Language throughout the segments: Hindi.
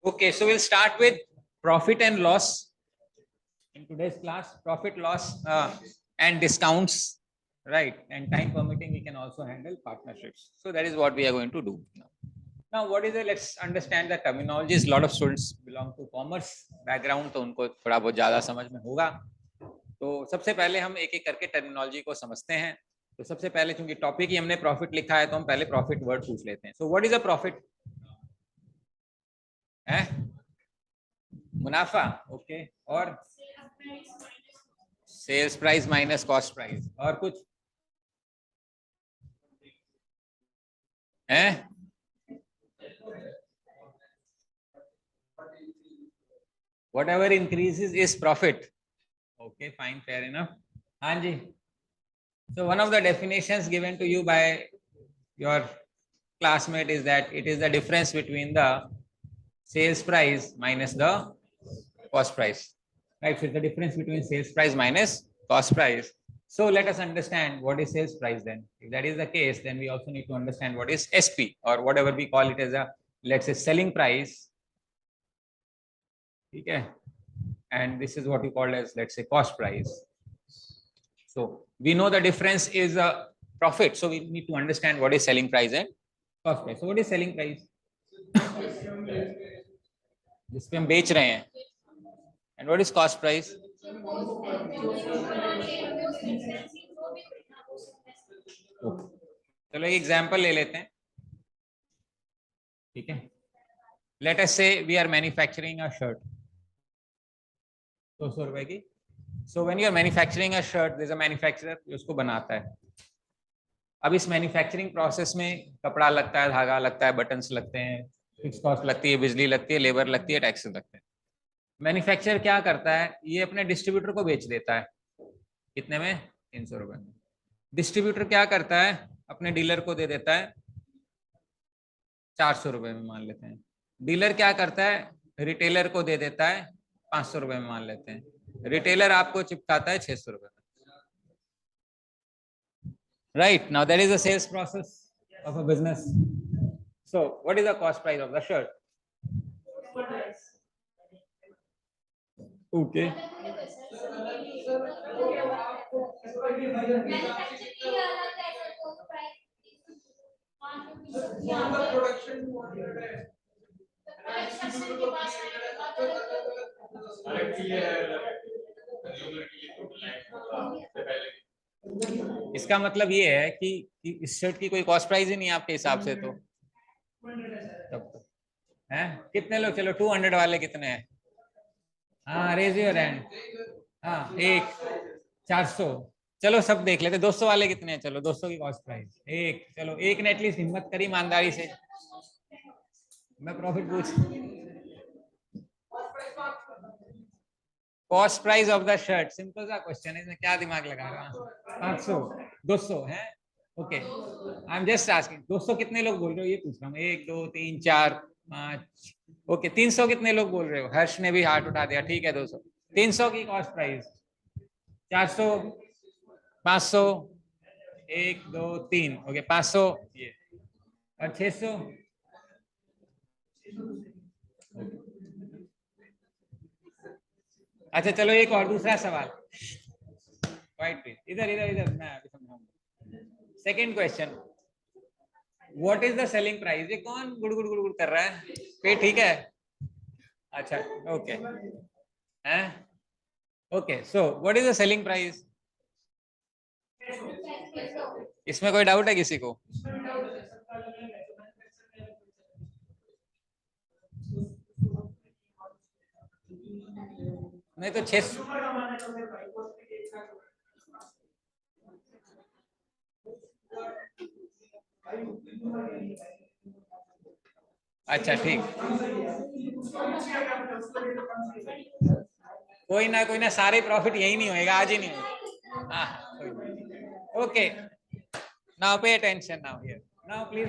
Okay, so we'll start with profit and loss in today's class. Profit, loss, and discounts, right? And time permitting, we can also handle partnerships. So that is what we are going to do now. Now, what is it? Let's understand the terminologies. A lot of students belong to commerce background, तो उनको थोड़ा बहुत ज़्यादा समझ में होगा. तो सबसे पहले हम एक एक करके टर्मिनोलॉजी को समझते हैं. तो सबसे पहले चूंकि टॉपिक ही हमने प्रॉफिट लिखा है, तो हम पहले प्रॉफिट वर्ड पूछ लेते हैं. So what is a profit? है मुनाफा. ओके. और sales price minus cost price. और कुछ है? Whatever increases is profit. Okay, fine, fair enough. हाँ जी. So one of the definitions given to you by your classmate is that it is the difference between the sales price minus the cost price. Right, so it's the difference between sales price minus cost price. So let us understand what is sales price then. If that is the case, then we also need to understand what is SP, or whatever we call it as a, let's say, selling price. Okay. And this is what we call as, let's say, cost price. So we know the difference is a profit. So we need to understand what is selling price and cost price. So what is selling price? जिस पे हम बेच रहे हैं. And what is cost price? चलो एक एग्जांपल ले लेते हैं. ठीक है. Let us say we are manufacturing a shirt. 200 रुपए की. So when you are manufacturing a shirt, there is a manufacturer जो उसको बनाता है. अब इस मैन्युफैक्चरिंग प्रोसेस में कपड़ा लगता है, धागा लगता है, बटन्स लगते हैं, फिक्स कॉस्ट लगती है, बिजली लगती है, लेबर लगती है, टैक्सेस लगते हैं. मैन्युफैक्चरर क्या करता है? ये अपने डिस्ट्रीब्यूटर को बेच देता है. कितने में? 300 रुपए में. डिस्ट्रीब्यूटर क्या करता है? अपने डीलर को दे देता है 400 रुपए में, मान लेते हैं. डीलर क्या करता है? रिटेलर को दे देता है 500 रुपए में, मान लेते हैं. रिटेलर आपको चिपकाता है 600 रुपए में. Right, now that is the sales process of a business. So what is the cost price of the shirt? Okay. इसका मतलब ये है कि इस शर्ट की कोई कॉस्ट प्राइस ही नहीं है आपके हिसाब से. तो तब तो हैं कितने लोग? चलो 200 वाले कितने हैं? हाँ, रेज योर हैंड. हाँ, एक 400. चलो सब देख लेते. 200 वाले कितने हैं? चलो 200 की कॉस्ट प्राइस एक. चलो एक ने एटलीस्ट हिम्मत करी ईमानदारी से. मैं प्रॉफिट पूछ. Cost price of the shirt. Simple सा क्वेश्चन है, इसमें क्या दिमाग लगा रहा हूँ. 500, 200 है. Okay, I am just asking. 200 कितने लोग बोल रहे हो ये पूछ रहा हूँ. 1 2 3 4 5. ओके, 300 कितने लोग बोल रहे हो? हर्ष ने भी हाथ उठा दिया. ठीक है, 200. 300 की कॉस्ट प्राइस 400, 500, 1 2 3. ओके, 500 ये और 600. अच्छा चलो एक और दूसरा सवाल. इधर इधर इधर मैं अभी समझाऊंगा. Second question, what is the selling price? ये कौन गुड़गुड़ गुड़गुड़ कर रहा है? पेट ठीक है? अच्छा, ओके. हैं? Okay, so what is the selling price? इसमें कोई डाउट है किसी को? नहीं तो 600. अच्छा ठीक. कोई ना सारे प्रॉफिट यही नहीं होएगा, आज ही नहीं होगा. हाँ, okay. Now pay attention now here. Now please.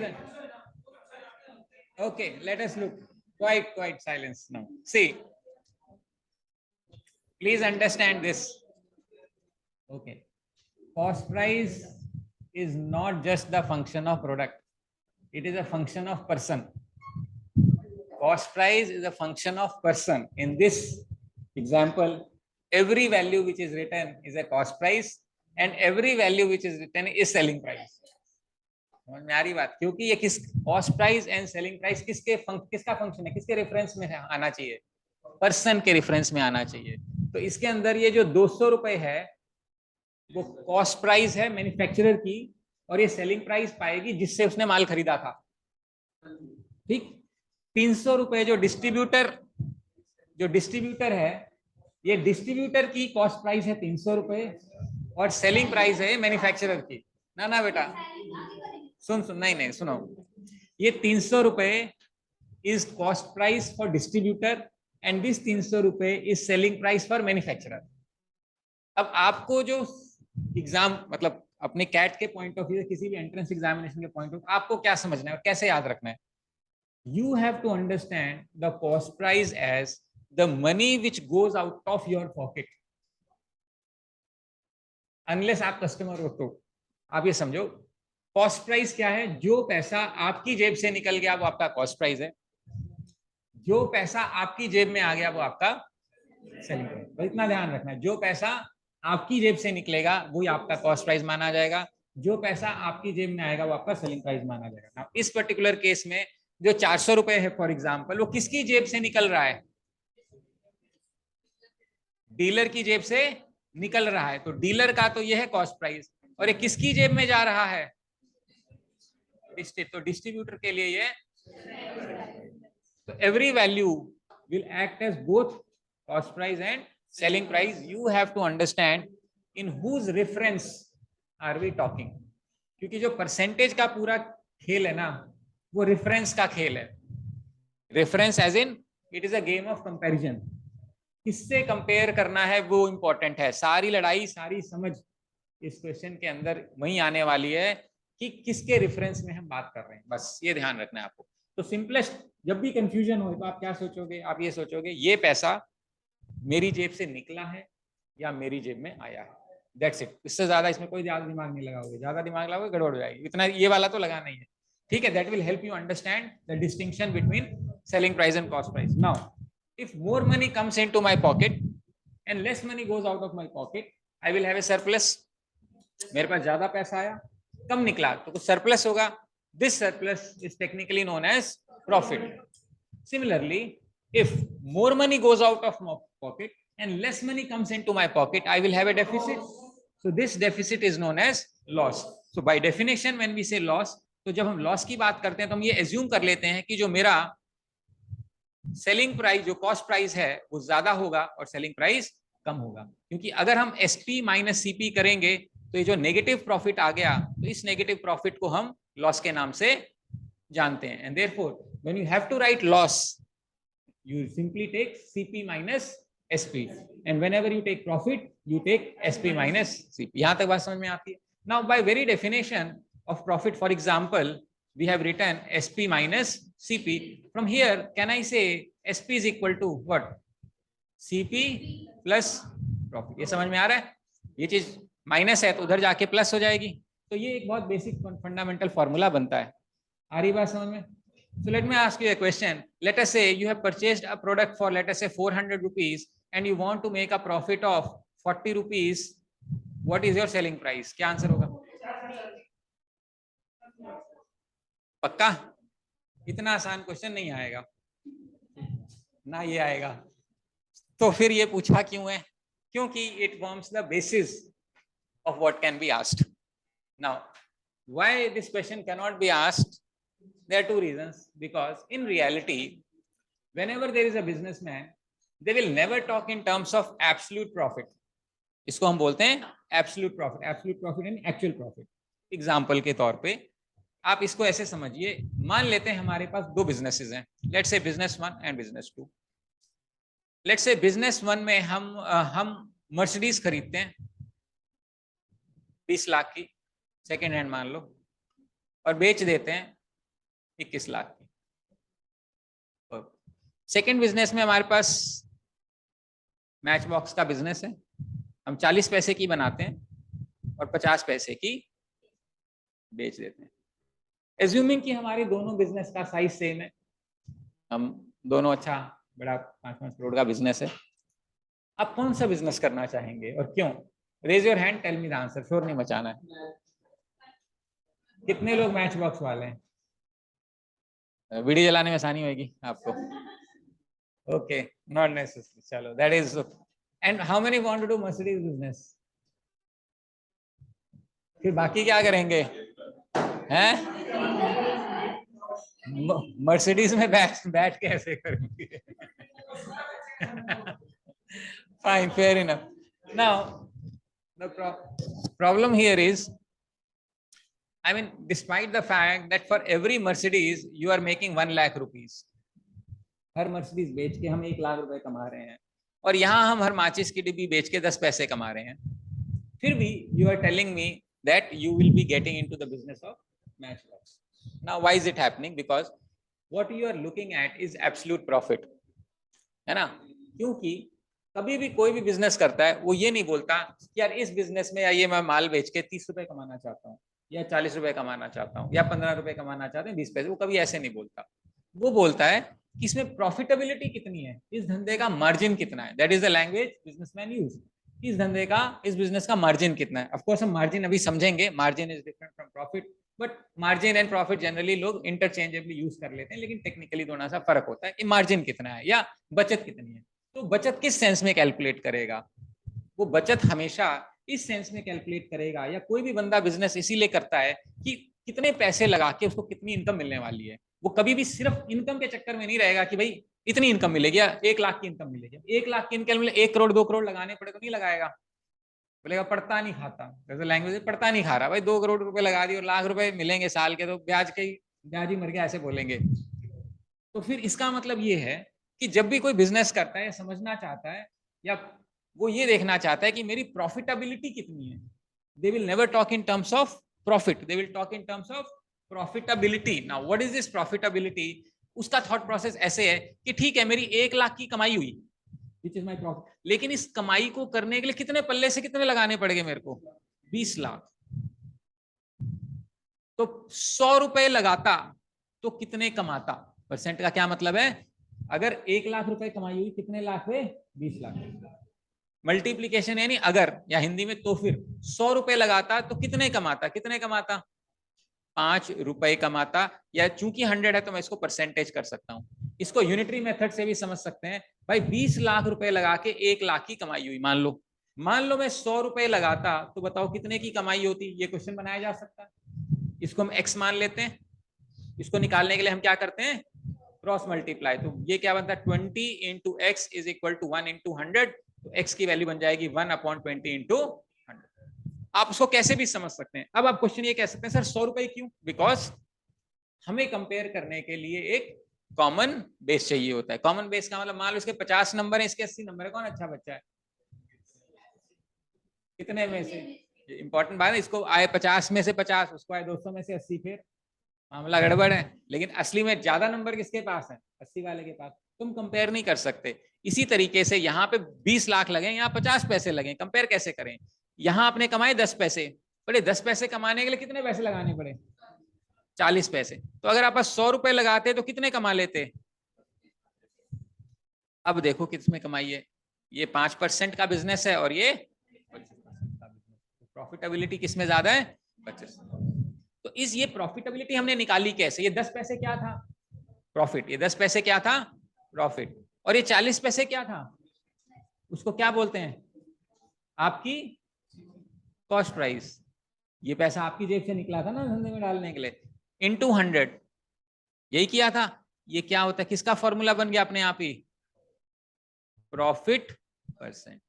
Okay, let us look. Quite silence now. See, please understand this. Okay, cost price is not just the function of product. It is a function of person. cost price is a function of person. In this example, every value which is written is a cost price and every value which is written is selling price. समझ में आ रही बात? क्योंकि ये किस cost price and selling price किसका फंक्शन है, किसके रेफरेंस में आना चाहिए, पर्सन के रेफरेंस में आना चाहिए. तो इसके अंदर ये जो 200 रुपए है वो कॉस्ट प्राइस है मैन्युफैक्चरर की और ये सेलिंग प्राइस पाएगी जिससे उसने माल खरीदा था. ठीक. 300 रुपए जो डिस्ट्रीब्यूटर है, ये डिस्ट्रीब्यूटर की कॉस्ट प्राइस है 300 रुपए और सेलिंग प्राइस है मैन्युफैक्चरर की. ना बेटा सुन नहीं सुनो, ये 300 रुपए is cost price for distributor and this 300 रुपए is selling price for manufacturer. अब आपको जो एग्जाम मतलब अपने कैट के पॉइंट ऑफ व्यू, किसी भी एंट्रेंस एग्जामिनेशन के पॉइंट ऑफ, आपको क्या समझना है और कैसे याद रखना है? You have to understand the cost price as the money which goes out of your pocket. Unless आप कस्टमर हो तो आप ये समझो, कॉस्ट प्राइस क्या है? जो पैसा आपकी जेब से निकल गया वो आपका कॉस्ट प्राइस है, जो पैसा आपकी जेब में आ गया वो आपका सेलिंग प्राइस. तो इतना ध्यान रखना है, जो पैसा आपकी जेब से निकलेगा वो आपका कॉस्ट प्राइस माना जाएगा, जो पैसा आपकी जेब में आएगा वो आपका सेलिंग प्राइस माना जाएगा. इस पर्टिकुलर केस में जो 400 रुपए है फॉर एग्जाम्पल, वो किसकी जेब से निकल रहा है? डीलर की जेब से निकल रहा है. तो डीलर का तो ये है कॉस्ट प्राइस और ये किसकी जेब में जा रहा है? तो डिस्ट्रीब्यूटर के लिए ये. तो every value will act as both cost price and selling price. You have to understand in whose reference are we talking, क्योंकि जो परसेंटेज का पूरा खेल है ना वो रेफरेंस का खेल है. Reference as in it is a game of comparison. किससे कंपेयर करना है वो इंपॉर्टेंट है. सारी लड़ाई, सारी समझ इस क्वेश्चन के अंदर वही आने वाली है कि किसके रेफरेंस में हम बात कर रहे हैं. बस ये ध्यान रखना है आपको. तो सिंपलेस्ट, जब भी कंफ्यूजन हो तो आप क्या सोचोगे? आप ये सोचोगे ये पैसा मेरी जेब से निकला है या मेरी जेब में आया है. That's it. इससे ज्यादा इसमें कोई ज्यादा दिमाग नहीं लगाओगे. ज्यादा दिमाग लगाओगे गड़बड़ हो जाएगी. इतना ये वाला तो लगाना ही है. ठीक है. That will help you understand the distinction between selling price and cost price. Now if more money comes into my pocket and less money goes out of my pocket, I will have a surplus. मेरे पास ज्यादा पैसा आया, कम निकला, तो कुछ सरप्लस होगा. This surplus is technically known as profit. Similarly, if more money goes out of my pocket and less money comes into my pocket, I will have a deficit. So this deficit is known as loss. So by definition, when we say loss, तो जब हम लॉस की बात करते हैं तो हम ये एज्यूम कर लेते हैं कि जो मेरा सेलिंग प्राइस, जो कॉस्ट प्राइस है वो ज्यादा होगा और सेलिंग प्राइस कम होगा. क्योंकि अगर हम एसपी माइनस सीपी करेंगे तो ये जो नेगेटिव प्रॉफिट आ गया, तो इस नेगेटिव प्रॉफिट को हम लॉस के नाम से जानते हैं. And therefore when you have to write loss, you simply take CP minus SP, and whenever you take profit you take SP minus CP. यहाँ तक बात समझ में आती है? Now by very definition of profit, for example, we have written SP minus CP. From here can I say SP is equal to what? CP plus profit. ये समझ में आ रहा है? ये चीज माइनस है तो उधर जाके प्लस हो जाएगी. तो ये एक बहुत बेसिक फंडामेंटल फॉर्मूला बनता है. आ रही बात समझ में? So let me ask you a question. Let us say you have purchased a product for, let us say, 400 rupees and you want to make a profit of 40 rupees. What is your selling price? क्या आंसर होगा? पक्का? इतना आसान क्वेश्चन नहीं आएगा ना, ये आएगा. तो फिर ये पूछा क्यों है? क्योंकि it forms the basis of what can be asked. Now, why this question cannot be asked? There are two reasons. Because in reality, whenever there is a businessman, they will never talk in terms of absolute profit. इसको हम बोलते हैं absolute profit. Absolute profit and actual profit. Example के तौर पे आप इसको ऐसे समझिए. मान लेते हैं हमारे पास दो बिजनेसेस हैं. Let's say business 1 and business 2. Let's say business 1 में हम मर्सिडीज खरीदते हैं 20 लाख की, सेकेंड हैंड मान लो, और बेच देते हैं 21 लाख की. सेकेंड बिजनेस में हमारे पास मैच बॉक्स का बिजनेस है. हम 40 पैसे की बनाते हैं और 50 पैसे की बेच देते हैं. एज्यूमिंग कि हमारे दोनों बिजनेस का साइज सेम है, हम दोनों अच्छा बड़ा 5-5 करोड़ का बिजनेस है। आप कौन सा बिजनेस करना चाहेंगे और क्यों? Raise your hand, tell me the answer, शोर नहीं मचाना है। कितने लोग मैच बॉक्स वाले हैं? वीडियो जलाने में आसानी होगी आपको। ओके, नॉट नेसेसरी, चलो that is. And how many want to do Mercedes business? फिर बाकी क्या करेंगे हैं? मर्सिडीज में बैठ बैठ के ऐसे करेंगे। Fine, fair enough. Now the problem here is, I mean, despite the fact that for every Mercedes you are making 1 lakh rupees, her Mercedes बेच के हम 1 लाख रुपए कमा रहे हैं, और यहाँ हम हर माचिस की डिब्बी बेच के 10 पैसे कमा रहे हैं, फिर भी you are telling me that you will be getting into the business of matchbox. Now why is it happening? Because what you are looking at is absolute profit, है ना? क्योंकि कभी भी कोई भी बिजनेस करता है वो ये नहीं बोलता कि यार इस बिजनेस में या ये मैं माल बेच के 30 रुपए कमाना चाहता हूँ, या 40 रुपए कमाना चाहता हूँ, या 15 रुपए कमाना चाहते हैं, 20 पैसे। वो कभी ऐसे नहीं बोलता। वो बोलता है कि इसमें प्रॉफिटेबिलिटी कितनी है, इस धंधे का मार्जिन कितना है। That is the language businessman use. इस धंधे का, इस बिजनेस का मार्जिन कितना है। ऑफ कोर्स हम मार्जिन अभी समझेंगे, margin is different from profit, but margin and profit generally लोग इंटरचेंजेबली यूज कर लेते हैं, लेकिन टेक्निकली थोड़ा सा फर्क होता है। मार्जिन कितना है या बचत कितनी है। तो बचत किस सेंस में कैलकुलेट करेगा? वो बचत हमेशा इस सेंस में कैलकुलेट करेगा, या कोई भी बंदा बिजनेस इसीलिए करता है कि कितने पैसे लगा के उसको कितनी इनकम मिलने वाली है। वो कभी भी सिर्फ इनकम के चक्कर में नहीं रहेगा कि भाई इतनी इनकम मिलेगी या 1 लाख की इनकम मिलेगी। 1 लाख की इनकम मिले, 1 करोड़ 2 करोड़ लगाने पड़े तो नहीं लगाएगा। बोलेगा पड़ता नहीं खाता, जैसे लैंग्वेज पड़ता नहीं खा रहा। भाई 2 करोड़ रुपए लगा दिए और लाख रुपए मिलेंगे साल के, तो ब्याज ही मर गया, ऐसे बोलेंगे। तो फिर इसका मतलब ये है कि जब भी कोई बिजनेस करता है, समझना चाहता है, या वो ये देखना चाहता है कि मेरी प्रॉफिटेबिलिटी कितनी है। They will never talk in terms of profit, they will talk in terms of profitability. Now what is this profitability? उसका थॉट प्रोसेस ऐसे है कि ठीक है, मेरी 1 लाख की कमाई हुई, विच इज माई प्रॉफिट, लेकिन इस कमाई को करने के लिए कितने पल्ले से कितने लगाने पड़ेंगे मेरे को? 20 लाख। तो 100 रुपए लगाता तो कितने कमाता? परसेंट का क्या मतलब है? अगर 1 लाख रुपए कमाई हुई, कितने लाख हुए? 20 लाख। मल्टीप्लीकेशन यानी अगर, या हिंदी में तो फिर 100 रुपए लगाता तो कितने कमाता? कितने कमाता? 5 रुपए कमाता। या चूंकि 100 है तो मैं इसको परसेंटेज कर सकता हूं। इसको यूनिटरी मेथड से भी समझ सकते हैं। भाई 20 लाख रुपए लगा के 1 लाख की कमाई हुई, मान लो मैं 100 रुपए लगाता, तो बताओ कितने की कमाई होती? ये क्वेश्चन बनाया जा सकता है। इसको हम x मान लेते हैं। इसको निकालने के लिए हम क्या करते हैं? Cross multiply. तो ये क्या बनता है? 20 into X is equal to 1 into 100। तो x की वैल्यू बन जाएगी 1/20 इंटू 100। आप उसको कैसे भी समझ सकते हैं। अब आप क्वेश्चन ये कह सकते हैं, सर 100 रुपए क्यों? बिकॉज हमें कंपेयर करने के लिए एक कॉमन बेस चाहिए होता है। कॉमन बेस का मतलब, मान लो इसके 50 नंबर है, इसके 80 नंबर है, कौन अच्छा बच्चा है? कितने में से? इंपॉर्टेंट बात है। इसको आए 50 में से 50, उसको आए 200 में से 80, फिर मामला गड़बड़ है। लेकिन असली में ज्यादा नंबर किसके पास है? 80 वाले के पास। तुम कंपेयर नहीं कर सकते। इसी तरीके से यहाँ पे 20 लाख लगे, यहाँ 50 पैसे लगे, कंपेयर कैसे करें? यहाँ आपने कमाए 10 पैसे, बड़े 10 पैसे कमाने के लिए कितने पैसे लगाने पड़े? 40 पैसे। तो अगर आप 100 रुपए लगाते तो कितने कमा लेते? अब देखो किसमें कमाई है। ये 5% का बिजनेस है और ये 25% का बिजनेस। प्रॉफिटेबिलिटी किसमें ज्यादा है? 25। तो ये प्रॉफिटेबिलिटी हमने निकाली कैसे? ये 10 पैसे क्या था? प्रॉफिट। ये 10 पैसे क्या था? प्रॉफिट। और ये 40 पैसे क्या था? उसको क्या बोलते हैं? आपकी कॉस्ट प्राइस। ये पैसा आपकी जेब से निकला था ना धंधे में डालने के लिए, इनटू 100। यही किया था। ये क्या होता है? किसका फॉर्मूला बन गया अपने आप ही? प्रॉफिट परसेंट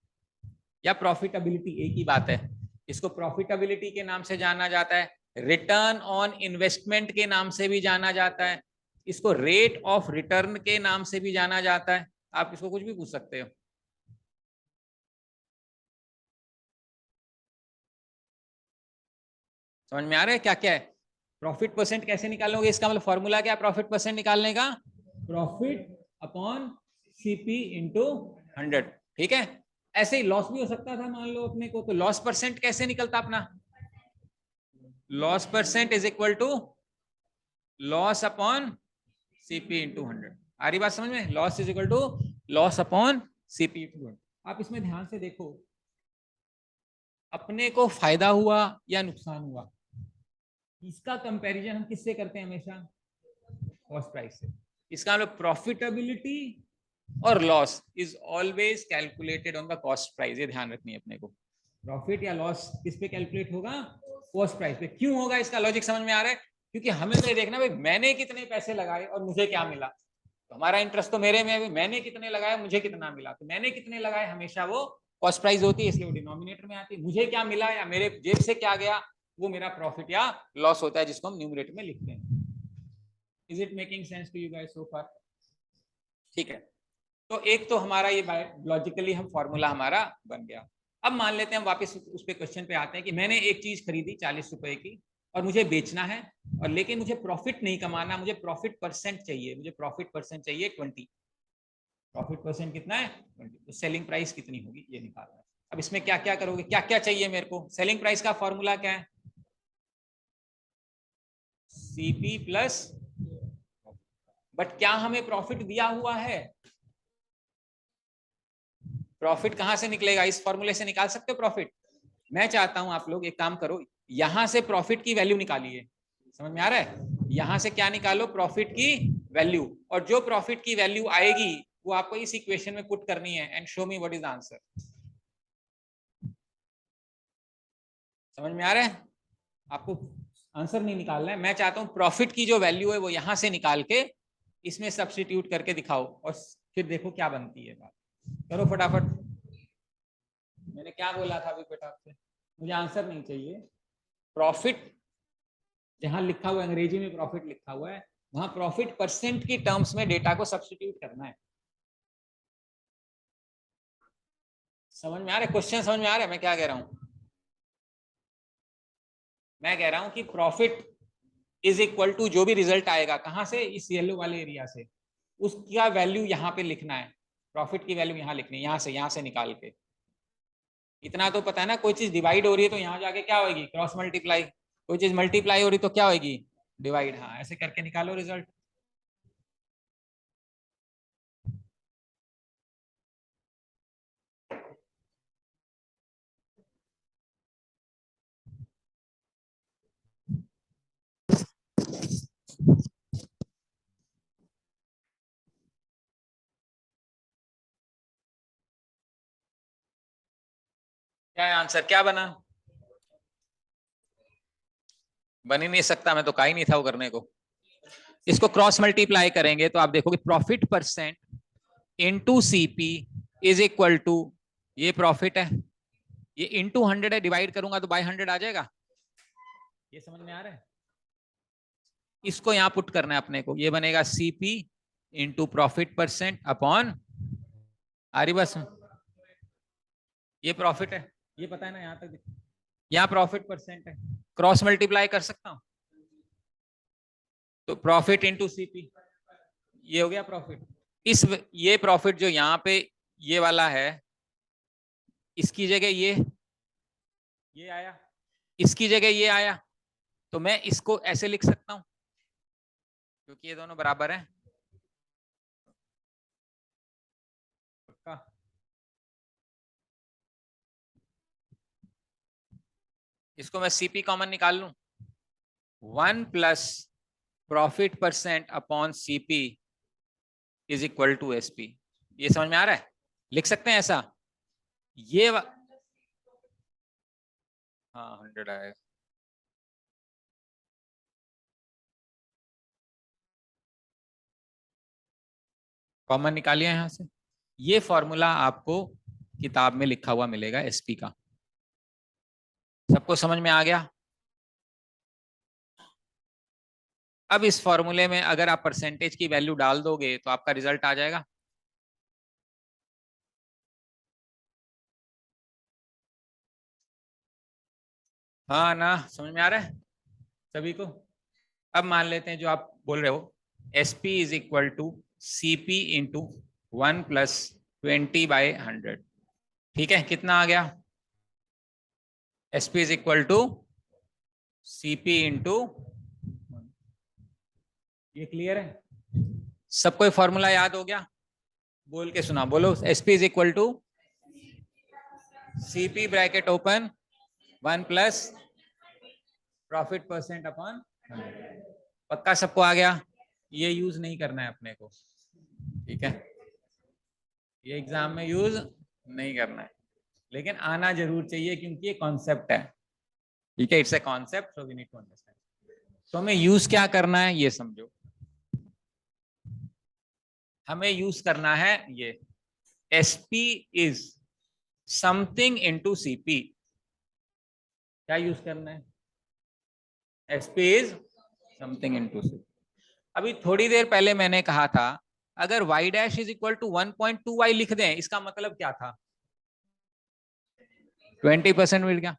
या प्रॉफिटेबिलिटी, एक ही बात है। इसको प्रॉफिटेबिलिटी के नाम से जाना जाता है, रिटर्न ऑन इन्वेस्टमेंट के नाम से भी जाना जाता है, इसको रेट ऑफ रिटर्न के नाम से भी जाना जाता है। आप इसको कुछ भी पूछ सकते हो। समझ में आ रहा है क्या क्या है? प्रॉफिट परसेंट कैसे निकालोगे? इसका मतलब फॉर्मूला क्या? प्रॉफिट परसेंट निकालने का, प्रॉफिट अपॉन सीपी इंटू 100। ठीक है। ऐसे ही लॉस भी हो सकता था मान लो अपने को, तो लॉस परसेंट कैसे निकलता अपना? Loss percent is equal to loss upon CP into 100। आ रही बात समझ में? Loss is equal to loss upon CP. आप इसमें ध्यान से देखो, अपने को फायदा हुआ या नुकसान हुआ, इसका कंपैरिजन हम किससे करते हैं? हमेशा कॉस्ट प्राइस से। इसका मतलब प्रॉफिटेबिलिटी और loss is always calculated on the cost price. ये ध्यान रखनी है अपने को। प्रॉफिट या लॉस किस पे कैलकुलेट होगा? कॉस्ट प्राइस पे। क्यों होगा? इसका लॉजिक समझ में आ रहा है? क्योंकि हमें तो ये देखना भाई मैंने कितने पैसे लगाए और मुझे क्या मिला। तो हमारा इंटरेस्ट तो मेरे में है, मैंने कितने लगाए मुझे कितना मिला। तो मैंने कितने लगाए हमेशा वो कॉस्ट प्राइस होती है, इसलिए वो डिनोमिनेटर में आती है। मुझे क्या मिला या मेरे जेब से क्या गया, वो मेरा प्रॉफिट या लॉस होता है, जिसको हम न्यूमरेटर में लिखते हैं। Is it making sense to you guys so far? ठीक है, तो एक तो हमारा ये लॉजिकली हम फॉर्मूला हमारा बन गया। अब मान लेते हैं हम वापस उस पे क्वेश्चन पे आते हैं कि मैंने एक चीज खरीदी 40 रुपए की और मुझे बेचना है, और लेकिन मुझे प्रॉफिट नहीं कमाना, मुझे प्रॉफिट परसेंट चाहिए। मुझे प्रॉफिट परसेंट चाहिए 20। प्रॉफिट परसेंट कितना है? 20। तो सेलिंग प्राइस कितनी होगी ये निकालना है। अब इसमें क्या क्या करोगे, क्या क्या चाहिए मेरे को? सेलिंग प्राइस का फॉर्मूला क्या है? सीपी प्लस, बट क्या हमें प्रॉफिट दिया हुआ है? प्रॉफिट कहां से निकलेगा? इस फॉर्मूले से निकाल सकते हो प्रॉफिट? मैं चाहता हूं आप लोग एक काम करो, यहां से प्रॉफिट की वैल्यू निकालिए। समझ में आ रहा है? यहां से क्या निकालो? प्रॉफिट की वैल्यू। और जो प्रॉफिट की वैल्यू आएगी वो आपको इस इक्वेशन में पुट करनी है and show me what is answer. समझ में आ रहा है? आपको आंसर नहीं निकालना है, मैं चाहता हूं प्रॉफिट की जो वैल्यू है वो यहां से निकाल के इसमें सब्स्टिट्यूट करके दिखाओ और फिर देखो क्या बनती है बात। करो फटाफट। मैंने क्या बोला था अभी बेटा आपसे? मुझे आंसर नहीं चाहिए। प्रॉफिट जहां लिखा हुआ है, अंग्रेजी में प्रॉफिट लिखा हुआ है, वहां प्रॉफिट परसेंट की टर्म्स में डेटा को सब्स्टिट्यूट करना है। समझ में आ रहा है? क्वेश्चन समझ में आ रहा है मैं क्या कह रहा हूं? मैं कह रहा हूं कि प्रॉफिट इज इक्वल टू जो भी रिजल्ट आएगा कहां से? इस येलो वाले एरिया से, उसका वैल्यू यहाँ पे लिखना है। प्रॉफिट की वैल्यू यहाँ लिखनी है, यहाँ से निकाल के। इतना तो पता है ना, कोई चीज डिवाइड हो रही है तो यहाँ जाके क्या होगी? Cross multiply. कोई चीज मल्टीप्लाई हो रही तो क्या होगी? डिवाइड। हाँ, ऐसे करके निकालो रिजल्ट। क्या है आंसर? क्या बना? बन ही नहीं सकता, मैं तो कहा ही नहीं था वो करने को। इसको क्रॉस मल्टीप्लाई करेंगे तो आप देखोगे profit percent into CP is equal to, ये प्रॉफिट है, ये इनटू 100 है, डिवाइड करूंगा तो बाय 100 आ जाएगा। ये समझ में आ रहा है? इसको यहां पुट करना है अपने को, ये बनेगा CP into profit percent upon, आ रही बस, ये प्रॉफिट है, ये पता है ना यहां तक। यहाँ प्रॉफिट परसेंट है, क्रॉस मल्टीप्लाई कर सकता हूं तो प्रॉफिट इंटू सीपी, ये हो गया प्रॉफिट। ये प्रॉफिट जो यहाँ पे ये वाला है, इसकी जगह ये आया, इसकी जगह ये आया, तो मैं इसको ऐसे लिख सकता हूं क्योंकि ये दोनों बराबर हैं। पक्का? इसको मैं सीपी कॉमन निकाल लूं, 1 plus profit percent upon CP is equal to SP. ये समझ में आ रहा है? लिख सकते हैं ऐसा? ये हाँ 100 आएगा। कॉमन निकालिए यहां से। ये फॉर्मूला आपको किताब में लिखा हुआ मिलेगा एसपी का। सबको समझ में आ गया? अब इस फॉर्मूले में अगर आप परसेंटेज की वैल्यू डाल दोगे तो आपका रिजल्ट आ जाएगा। हाँ ना, समझ में आ रहा है सभी को? अब मान लेते हैं जो आप बोल रहे हो, S P is equal to C P into 1 plus 20/100। ठीक है, कितना आ गया? S P is equal to C P into, ये क्लियर है? सबको फॉर्मूला याद हो गया? बोल के सुना, बोलो। SP is equal to CP bracket open 1 plus profit percent upon 100। पक्का सबको आ गया? ये यूज नहीं करना है अपने को, ठीक है? ये एग्जाम में यूज नहीं करना है, लेकिन आना जरूर चाहिए क्योंकि ये कॉन्सेप्ट है, ठीक है? It's a concept, so we need to understand. तो हमें यूज क्या करना है ये समझो। हमें यूज करना है ये SP is something into CP. क्या यूज करना है? SP is something into CP. अभी थोड़ी देर पहले मैंने कहा था अगर y dash is equal to 1.2y लिख दें, इसका मतलब क्या था? 20% मिल गया।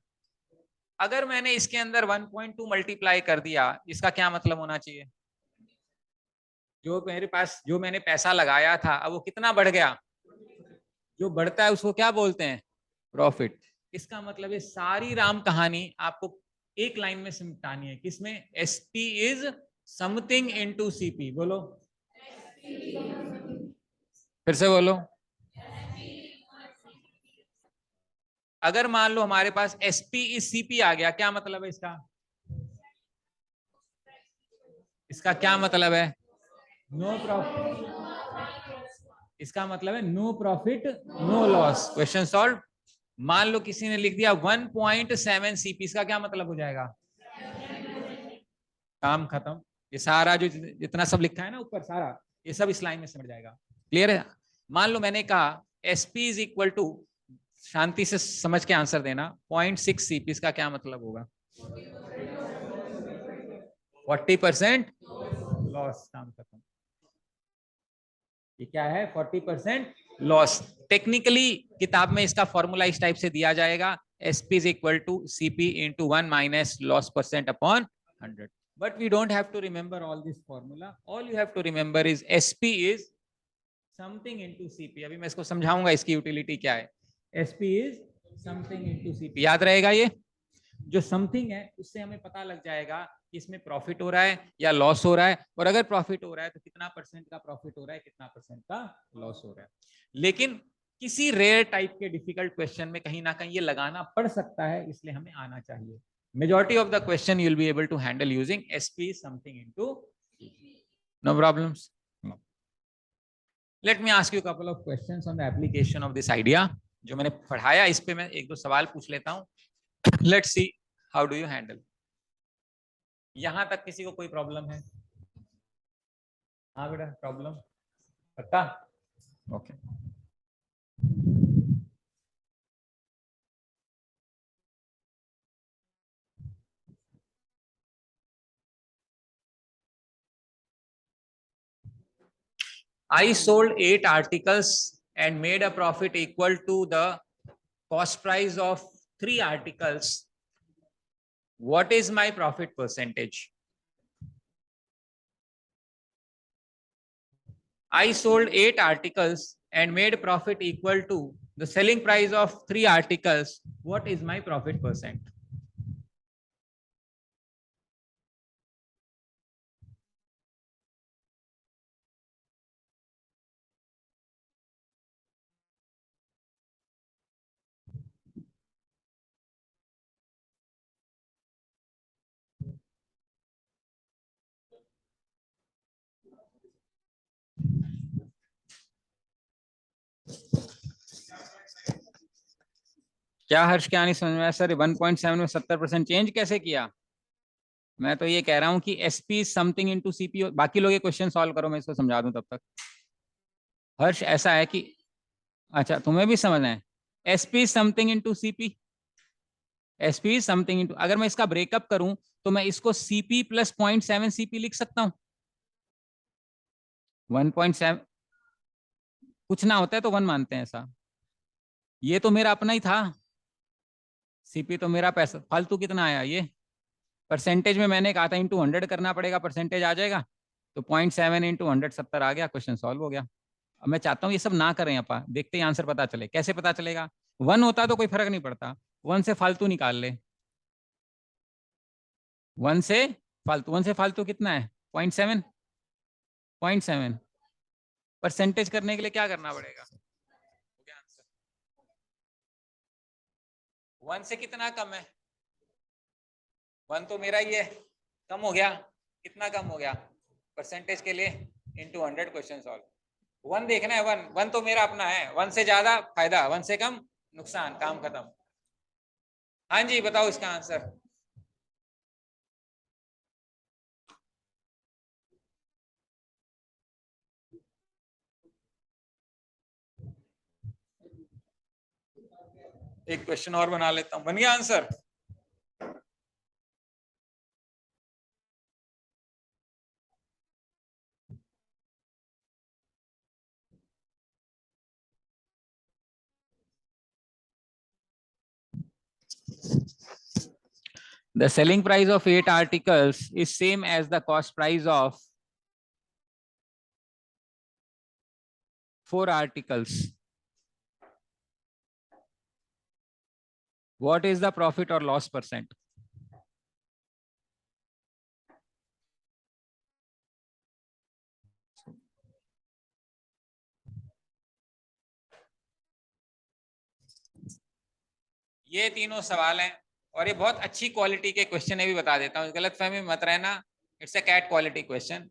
अगर मैंने इसके अंदर 1.2 मल्टीप्लाई कर दिया, इसका क्या मतलब होना चाहिए? जो मेरे पास, जो मैंने पैसा लगाया था, अब वो कितना बढ़ गया? जो बढ़ता है उसको क्या बोलते हैं? प्रॉफिट। इसका मतलब ये सारी राम कहानी आपको एक लाइन में सिमटानी है, किसमें? SP is something into CP. बोलो, फिर से बोलो। अगर मान लो हमारे पास एसपी इज सीपी आ गया, क्या मतलब है इसका? इसका क्या मतलब है? No profit. इसका मतलब है no profit no loss. Question solve. मान लो किसी ने लिख दिया 1.7 सीपी, इसका क्या मतलब हो जाएगा? काम खत्म। ये सारा जो जितना सब लिखा है ना ऊपर, सारा ये सब इस लाइन में समझ जाएगा। क्लियर है? मान लो मैंने कहा एसपी इज इक्वल टू, शांति से समझ के आंसर देना, 0.6 सीपी, इसका क्या मतलब होगा? 40% लॉस। काम खत्म। ये क्या है? 40% लॉस। टेक्निकली किताब में इसका फॉर्मूला इस टाइप से दिया जाएगा, SP is equal to CP into 1 minus loss percent upon 100। But we don't have to remember all this formula. All you have to remember is SP is something into CP. अभी मैं इसको समझाऊंगा इसकी यूटिलिटी क्या है। SP is something into CP। याद रहेगा ये? जो समथिंग है उससे हमें पता लग जाएगा कि इसमें प्रॉफिट हो रहा है या लॉस हो रहा है, और अगर प्रॉफिट हो रहा है तो कितना परसेंट का प्रॉफिट हो रहा है, कितना परसेंट का लॉस हो रहा है। लेकिन किसी रेयर टाइप के डिफिकल्ट क्वेश्चन में कहीं ना कहीं ये लगाना पड़ सकता है, इसलिए हमें आना चाहिए। Majority of the question you will be able to handle using SP something into CP. No problems. No. Let me ask you a couple of questions on the application of this idea. जो मैंने पढ़ाया इस पे मैं एक दो सवाल पूछ लेता हूँ। Let's see how do you handle. यहां तक किसी को कोई प्रॉब्लम है? हाँ बेटा, प्रॉब्लम पक्का? Okay. I sold 8 articles and made a profit equal to the cost price of 3 articles. What is my profit percentage? I sold 8 articles and made profit equal to the selling price of 3 articles. What is my profit percent? क्या हर्ष, क्या नहीं समझ में आया सर? 1.7 में 70% चेंज कैसे किया? मैं तो ये कह रहा हूं कि एसपी समथिंग इनटू सीपी। बाकी लोग ये क्वेश्चन सॉल्व करो, मैं इसको समझा दूं तब तक। हर्ष, ऐसा है कि, अच्छा तुम्हें भी समझना है, SP something into CP. SP something into, अगर मैं इसका ब्रेकअप करूं तो मैं इसको सीपी प्लस 0.7 सीपी लिख सकता हूं। 1.7 कुछ ना होता है तो 1 मानते हैं ऐसा। ये तो मेरा अपना ही था, सीपी तो मेरा पैसा फालतू कितना आया ये। परसेंटेज में मैंने कहा था इंटू 100 करना पड़ेगा, परसेंटेज आ जाएगा। तो 0.7 इंटू 100 70 आ गया, क्वेश्चन सॉल्व हो गया। अब मैं चाहता हूँ ये सब ना करें, अपा देखते ही आंसर पता चले। कैसे पता चलेगा? 1 होता तो कोई फर्क नहीं पड़ता, 1 से फालतू निकाल ले। 1 से फालतू, 1 से फालतू कितना है? 0.7। 0.7 परसेंटेज करने के लिए क्या करना पड़ेगा? क्या आंसर? 1 से कितना कम है? 1 तो मेरा ही है, कम हो गया, कितना कम हो गया परसेंटेज के लिए? Into 100 question solve. 1 देखना है, 1 तो मेरा अपना है, 1 से ज्यादा फायदा, 1 से कम नुकसान, काम खत्म। हाँ जी बताओ इसका आंसर। एक क्वेश्चन और बना लेता हूं, बन गया answer? The selling price of 8 articles is same as the cost price of 4 articles. What is the profit or loss percent? ये तीनों सवाल हैं और ये बहुत अच्छी क्वालिटी के क्वेश्चन है, भी बता देता हूँ, गलतफहमी में मत रहना। It's a CAT quality question,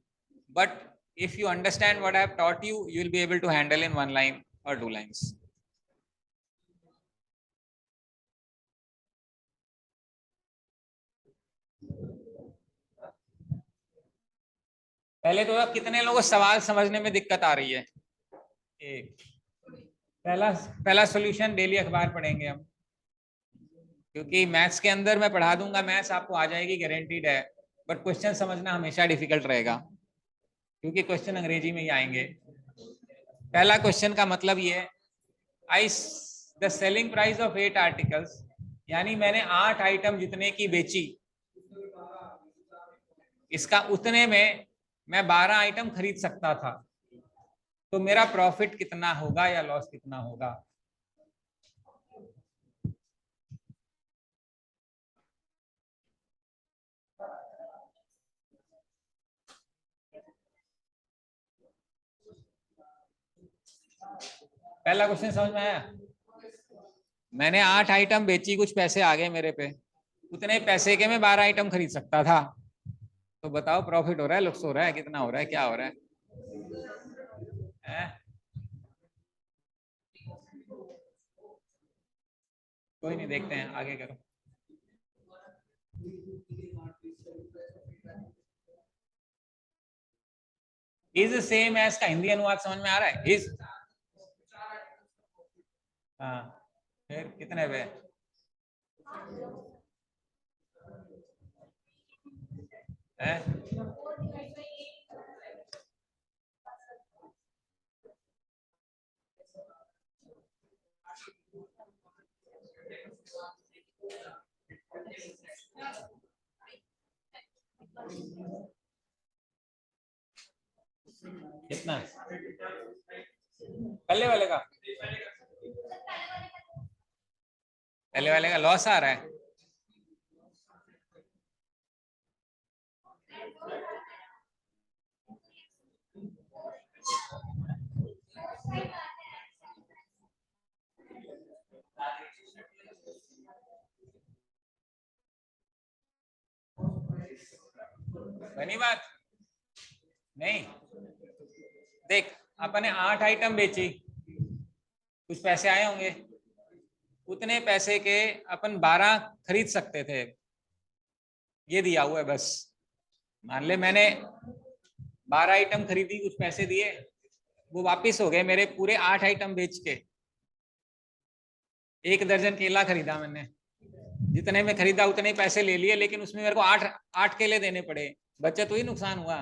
but if you understand what I have taught you, you will be able to handle in 1 line or 2 lines. पहले तो अब कितने लोगों को सवाल समझने में दिक्कत आ रही है? एक पहला पहला सॉल्यूशन, डेली अखबार पढ़ेंगे हम, क्योंकि मैथ्स के अंदर मैं पढ़ा दूंगा, मैथ्स आपको आ जाएगी गारंटीड है, बट क्वेश्चन समझना हमेशा डिफिकल्ट रहेगा, क्योंकि क्वेश्चन अंग्रेजी में ही आएंगे। पहला क्वेश्चन का मतलब ये है, I the selling price of 8 articles, यानी मैंने 8 आइटम जितने की बेची, इसका उतने में मैं 12 आइटम खरीद सकता था, तो मेरा प्रॉफिट कितना होगा या लॉस कितना होगा? पहला क्वेश्चन समझ में आया? मैंने 8 आइटम बेची, कुछ पैसे आ गए मेरे पे, उतने पैसे के मैं 12 आइटम खरीद सकता था, तो बताओ प्रॉफिट हो रहा है, लॉस हो रहा है, कितना हो रहा है, क्या हो रहा है? कोई नहीं, देखते हैं, आगे करो। इज सेम एज का हिंदी अनुवाद समझ में आ रहा है? इज, हाँ, फिर कितने पे? है? कितना पहले वाले का? पहले वाले का लॉस आ रहा है? बनी बात? नहीं, देख, अपने 8 आइटम बेची, कुछ पैसे आए होंगे, उतने पैसे के अपन 12 खरीद सकते थे, ये दिया हुआ है बस। मान ले मैंने 12 आइटम खरीदी, कुछ पैसे दिए, वो वापिस हो गए मेरे पूरे 8 आइटम बेच के। 1 दर्जन केला खरीदा मैंने, जितने में खरीदा उतने ही पैसे ले लिए, लेकिन उसमें मेरे को 8 केले देने पड़े, बचत हुई, नुकसान हुआ?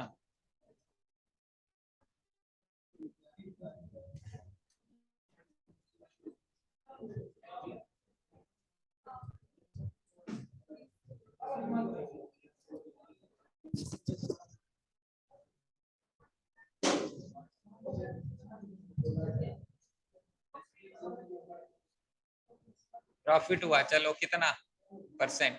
प्रॉफिट हुआ, चलो कितना परसेंट?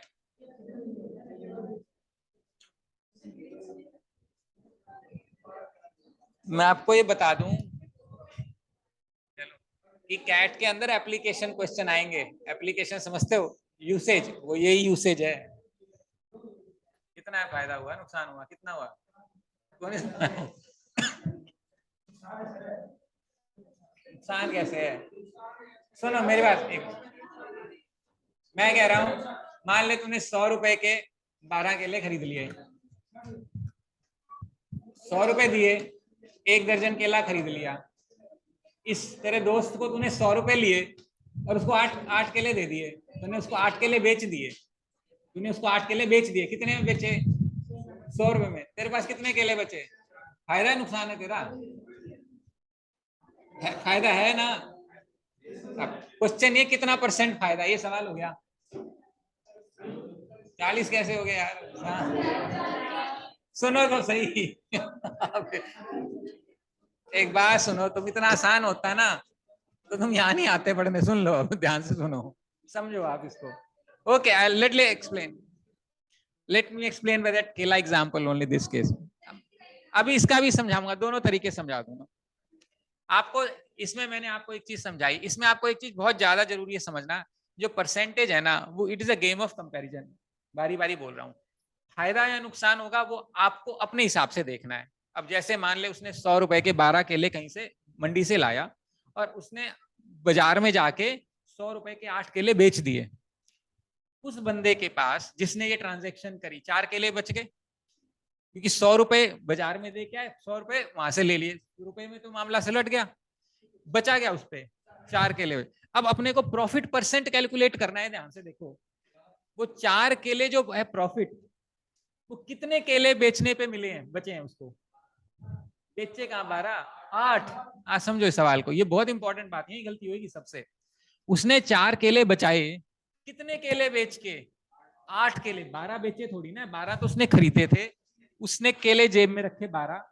मैं आपको ये बता दूं, कि कैट के अंदर एप्लीकेशन क्वेश्चन आएंगे। एप्लीकेशन समझते हो, यूसेज, वो यही यूसेज है। कितना फायदा हुआ, नुकसान हुआ, कितना हुआ? नुकसान कैसे है? सुनो मेरी बात, मैं कह रहा हूं, मान ले तूने 100 रुपए के 12 केले खरीद लिए, 100 रुपए दिए, 1 दर्जन केला खरीद लिया। इस तेरे दोस्त को तूने 100 रुपए लिए और उसको 8 केले दे दिए, तूने उसको 8 केले बेच दिए, तूने उसको 8 केले बेच दिए। कितने में बेचे? 100 रुपए में। तेरे पास कितने केले बचे? फायदा है नुकसान है तेरा? फायदा है ना। अब क्वेश्चन ये कितना परसेंट फायदा, ये सवाल हो गया। 40 कैसे हो गया यार? हाँ। सुनो तो सही। एक बात सुनो, तुम इतना आसान होता ना तो तुम यहाँ नहीं आते पढ़ने। सुन लो, ध्यान से सुनो, समझो आप इसको। Okay, let me explain by that केला एग्जांपल ओनली दिस केस। अभी इसका भी समझाऊंगा, दोनों तरीके समझा दूंगा आपको। इसमें मैंने आपको एक चीज समझाई, इसमें आपको एक चीज बहुत ज्यादा जरूरी है समझना। जो परसेंटेज है ना, वो it is a game of comparison. बारी बारी बोल रहा हूँ। फायदा या नुकसान होगा वो आपको अपने हिसाब से देखना है। अब जैसे मान ले उसने 100 रुपए के 12 केले कहीं से मंडी से लाया और उसने बाजार में जाके 100 रुपए के 8 केले बेच दिए। उस बंदे के पास जिसने ये ट्रांजेक्शन करी 4 केले बच गए, क्योंकि 100 रुपए बाजार में दे क्या है, 100 रुपए वहां से ले लिए, रुपए में तो मामला सलट गया, बचा गया उस पे 4 केले। अब अपने को प्रॉफिट परसेंट कैलकुलेट करना है, ध्यान से देखो। वो 4 केले जो है प्रॉफिट, वो कितने केले बेचने पे मिले हैं, बचे हैं उसको? बेचे कहां? 12, 8। आज समझो इस सवाल को, ये बहुत इंपॉर्टेंट बात है, गलती होगी सबसे। उसने 4 केले बचाए, कितने केले बेच के? 8 केले। 12 बेचे थोड़ी ना, 12 तो उसने खरीदे थे, उसने केले जेब में रखे 12,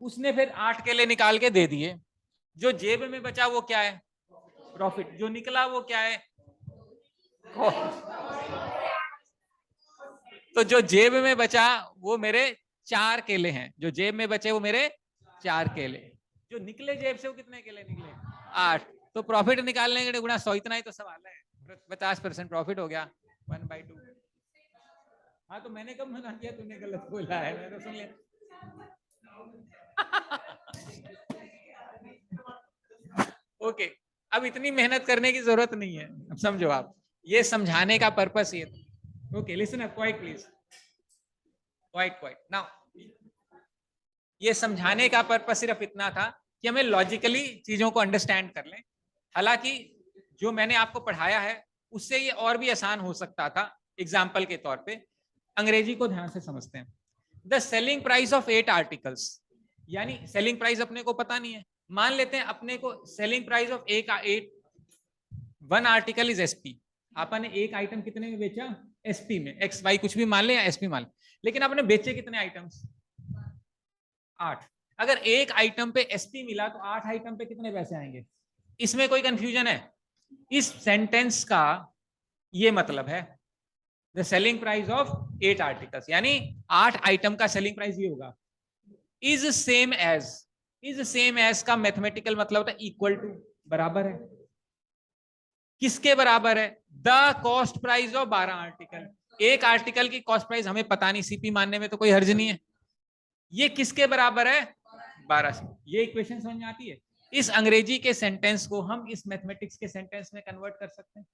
उसने फिर 8 केले निकाल के दे दिए। जो जेब में बचा वो क्या है? प्रॉफिट। जो निकला वो क्या है? तो जो जेब में बचा वो मेरे 4 केले हैं, जो जेब में बचे वो मेरे 4 केले। जो निकले जेब से वो कितने केले निकले? 8। तो प्रॉफिट निकालने के गुणा 100, इतना ही तो सवाल है। 50% प्रॉफिट हो गया, 1/2। हाँ तो मैंने कब मना किया? तूने गलत बोला है, मैं तो सुन लिया। ओके, अब इतनी मेहनत करने की जरूरत नहीं है, अब समझो आप। ये समझाने का पर्पस ये था। Okay, listen up quite please, quite now. ये समझाने का पर्पस सिर्फ इतना था कि हमें लॉजिकली चीजों को अंडरस्टैंड कर लें। हालांकि जो मैंने आपको पढ़ाया है उससे ये और भी आसान हो सकता था। एग्जाम्पल के तौर पे अंग्रेजी को ध्यान से समझते हैं। The selling price of 8 articles, यानी सेलिंग प्राइस अपने को पता नहीं है। मान लेते हैं अपने को selling price of 1 article is SP. आपने एक आइटम कितने में बेचा? एसपी में। एक्स वाई कुछ भी मान ले या एसपी मान ले, लेकिन आपने बेचे कितने आइटम्स? 8। अगर एक आइटम पे एसपी मिला तो 8 आइटम पे कितने पैसे आएंगे? इसमें कोई कंफ्यूजन है? इस सेंटेंस का ये मतलब है the selling price of 8 articles, यानी 8 आइटम का सेलिंग प्राइस ये होगा। इज सेम एज का मैथमेटिकल मतलब होता है इक्वल टू, बराबर है। किसके बराबर है? The cost price of 12 article. एक आर्टिकल की कॉस्ट प्राइस हमें पता नहीं, सीपी मानने में तो कोई हर्ज नहीं है। ये किसके बराबर है? 12 से। ये इक्वेशन समझ में आती है? इस अंग्रेजी के सेंटेंस को हम इस मैथमेटिक्स के सेंटेंस में कन्वर्ट कर सकते हैं।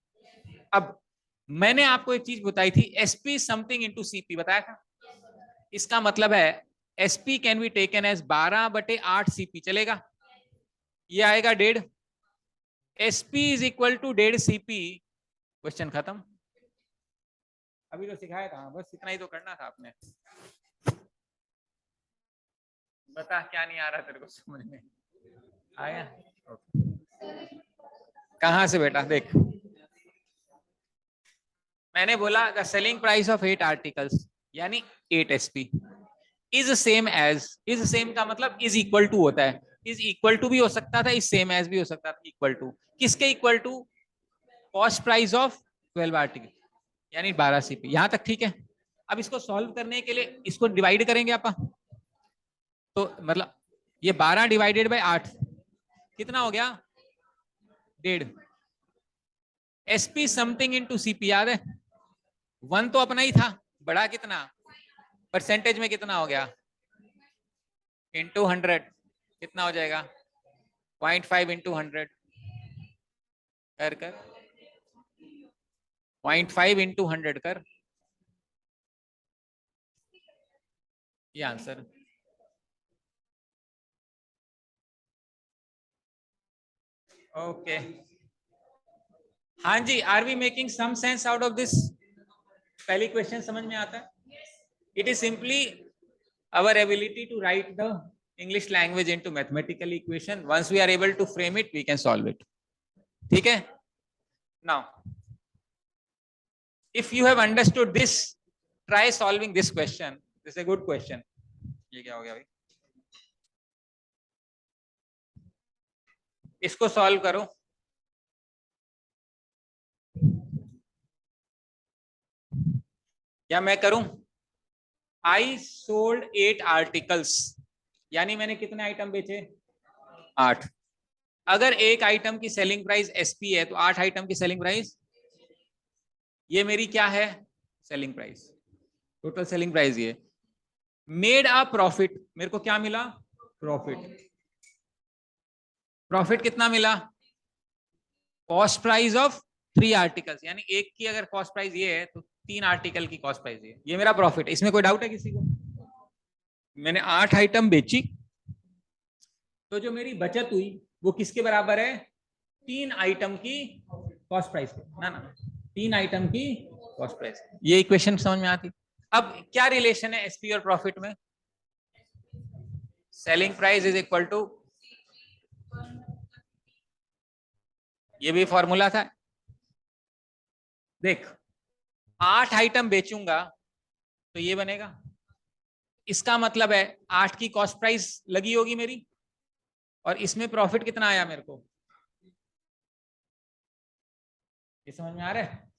अब मैंने आपको एक चीज बताई थी, एसपी समथिंग इनटू सीपी बताया था। इसका मतलब है SP can be taken as 12/8 CP, चलेगा? ये आएगा 1.5। SP is equal to 1.5 CP. Question खत्म। अभी तो सिखाया था, बस इतना ही तो करना था आपने। बता क्या नहीं आ रहा तेरे को समझ में? आया? कहां से बेटा? देख, मैंने बोला the selling price of 8 articles यानी 8 SP is same as, is same का मतलब इज इक्वल टू होता है। इज इक्वल टू भी हो सकता था, इज सेम एज भी हो सकता था। इक्वल टू किसके? Equal to cost price of 12 article, यानी 12 सीपी। यहां तक ठीक है? अब इसको सॉल्व करने के लिए इसको डिवाइड करेंगे आप, तो मतलब ये 12 डिवाइडेड बाय 8 कितना हो गया? डेढ़। एसपी समथिंग इंटू सीपी याद है, 1 तो अपना ही था, बड़ा कितना परसेंटेज में कितना हो गया, इंटू 100 कितना हो जाएगा, 0.5 इंटू 100 कर 0.5 इंटू 100 कर, ये आंसर। ओके हाँ जी, are we making some sense out of this? पहली क्वेश्चन समझ में आता है? It is simply our ability to write the English language into mathematical equation. Once we are able to frame it, we can solve it. ठीक है? Now, if you have understood this, try solving this question. This is a good question. ये क्या हो गया भाई? इसको solve करो। क्या मैं करूं? I sold 8 articles. यानी मैंने कितने आइटम बेचे? 8। अगर एक आइटम की सेलिंग प्राइस एसपी है तो 8 आइटम की सेलिंग प्राइस, ये मेरी क्या है? Selling price, total selling price ये। मेड अ प्रॉफिट, मेरे को क्या मिला? प्रॉफिट। प्रॉफिट कितना मिला? कॉस्ट प्राइस ऑफ 3 आर्टिकल्स, यानी एक की अगर कॉस्ट प्राइस ये है तो 3 आर्टिकल की कॉस्ट प्राइस ये मेरा प्रॉफिट है। इसमें कोई डाउट है किसी को? मैंने 8 आइटम बेची, तो जो मेरी बचत हुई वो किसके बराबर है? 3 आइटम की कॉस्ट प्राइस के, ना 3 आइटम की कॉस्ट प्राइस। ये इक्वेशन समझ में आती? अब क्या रिलेशन है एसपी और प्रॉफिट में? Selling price is equal to, ये भी फॉर्मूला था। देख 8 आइटम बेचूंगा तो ये बनेगा, इसका मतलब है 8 की कॉस्ट प्राइस लगी होगी मेरी, और इसमें प्रॉफिट कितना आया मेरे को? ये समझ में आ रहा है?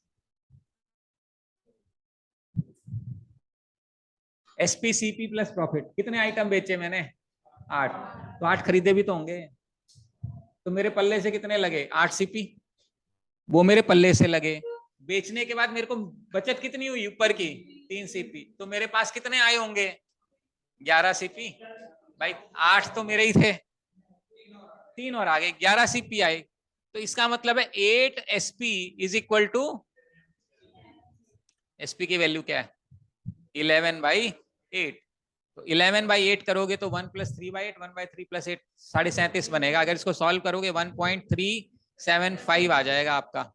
एसपीसीपी प्लस प्रॉफिट, कितने आइटम बेचे मैंने? 8। तो 8 खरीदे भी तो होंगे, तो मेरे पल्ले से कितने लगे? 8 सीपी, वो मेरे पल्ले से लगे। बेचने के बाद मेरे को बचत कितनी हुई ऊपर की? 3 सीपी, तो मेरे पास कितने आए होंगे? 11 सीपी। भाई 8 तो मेरे ही थे, 3 और आगे 11 सीपी आए, तो इसका मतलब है 8 SP is equal to, SP की वैल्यू क्या है? 11/8। तो 11/8 करोगे तो 1 + 3/8, 1/3 + 8 37.5 बनेगा। अगर इसको सॉल्व करोगे 1.375 आ जाएगा आपका,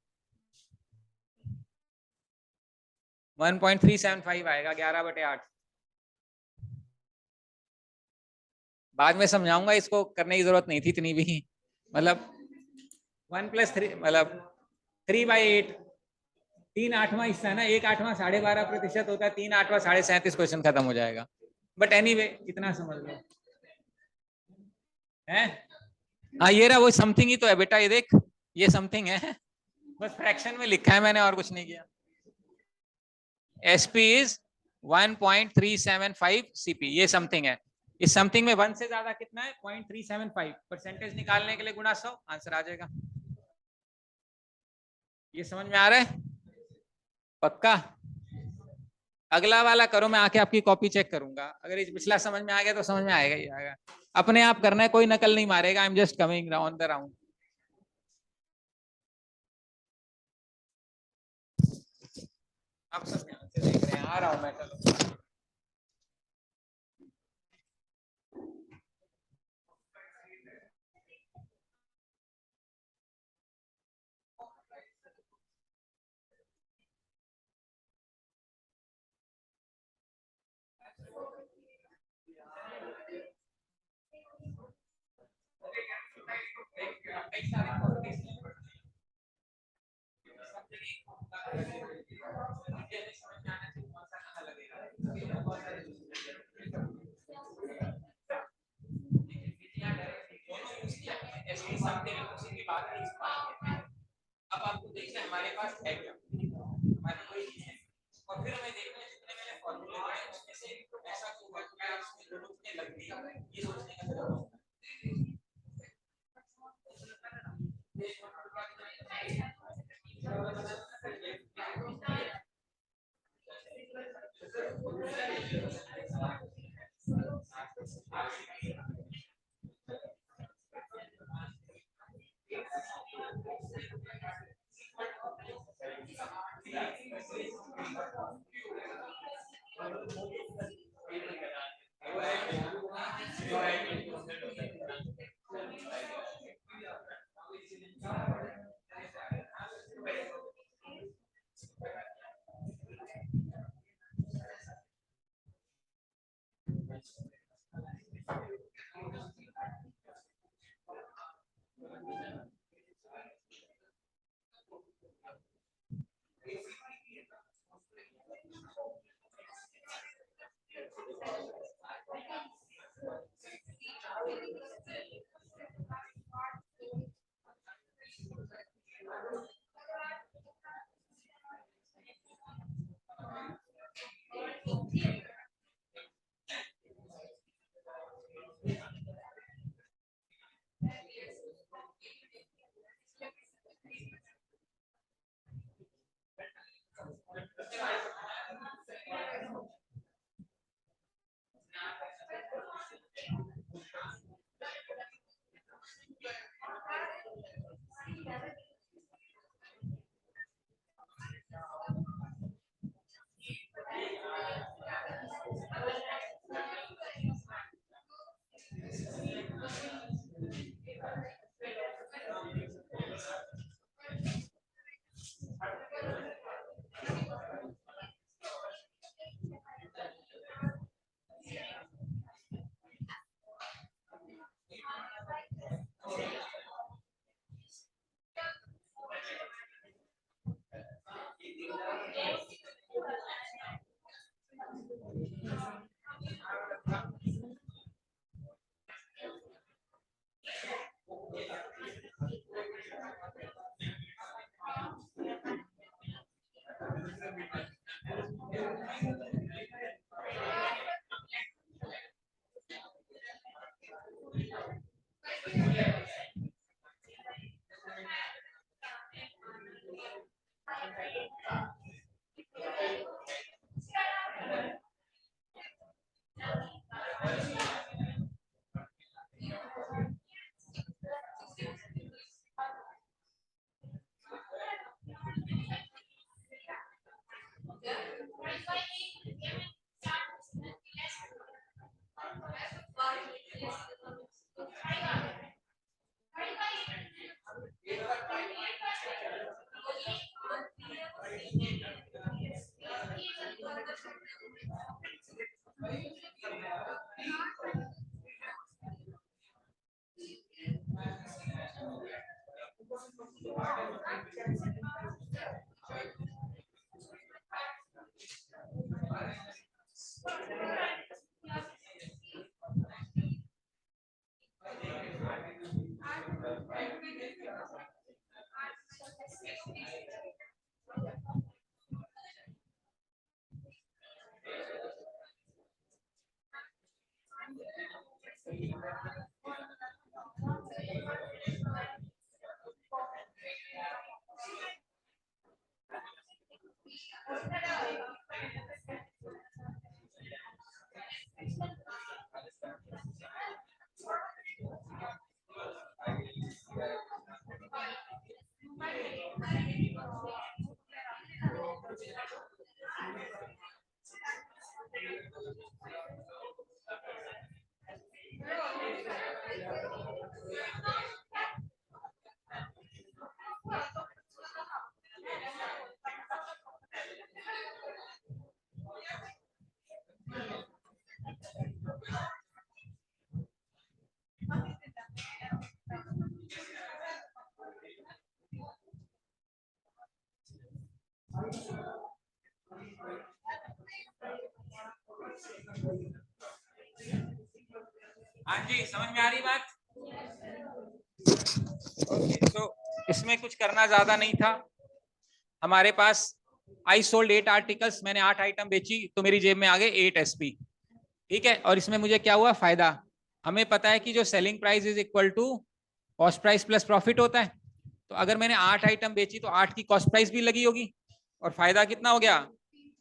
1.375 आएगा 11/8। बाद में समझाऊंगा, इसको करने की जरूरत नहीं थी इतनी भी, मतलब 1 + 3 मतलब 3/8, 3/8 हिस्सा है ना, 1/8 12.5% होता है, 3/8 37.5, क्वेश्चन खत्म हो जाएगा। बट एनीवे इतना समझ लो है। हाँ ये रहा, वो समथिंग ही तो है बेटा, ये देख ये समथिंग है, बस फ्रैक्शन में लिखा है मैंने और कुछ नहीं किया। एसपी इज 1.375 सीपी, ये समथिंग है। इस समथिंग में 1 से ज्यादा कितना है? 0.375। परसेंटेज निकालने के लिए गुणा 100, आंसर आ जाएगा। ये समझ में आ रहा है? पक्का? अगला वाला करो, मैं आके आपकी कॉपी चेक करूंगा, अगर ये पिछला समझ में आ गया तो समझ में आएगा ही आएगा। अपने आप करना है, कोई नकल नहीं मारेगा। I am just coming on the round. आप सब ध्यान से देख रहे हैं, आ रहा हूं मैं, चलो। अब आपको देखना है हमारे पास है क्या, हमारी कोई चीज है, और फिर हमें देखना है जितने मैंने फॉर्मूले बनाए उसमें से ऐसा क्यों हुआ, क्या उसमें दोनों में लगती है, ये सोचने का तरीका होता है। हाँ जी, समझ में आ रही बात? तो इसमें कुछ करना ज्यादा नहीं था। हमारे पास आई सोल्ड 8 आर्टिकल्स, मैंने 8 आइटम बेची तो मेरी जेब में आ गए 8 एसपी। ठीक है, और इसमें मुझे क्या हुआ फायदा? हमें पता है कि जो selling price is equal to cost price plus profit होता है। तो अगर मैंने 8 आइटम बेची तो 8 की कॉस्ट प्राइस भी लगी होगी और फायदा कितना हो गया,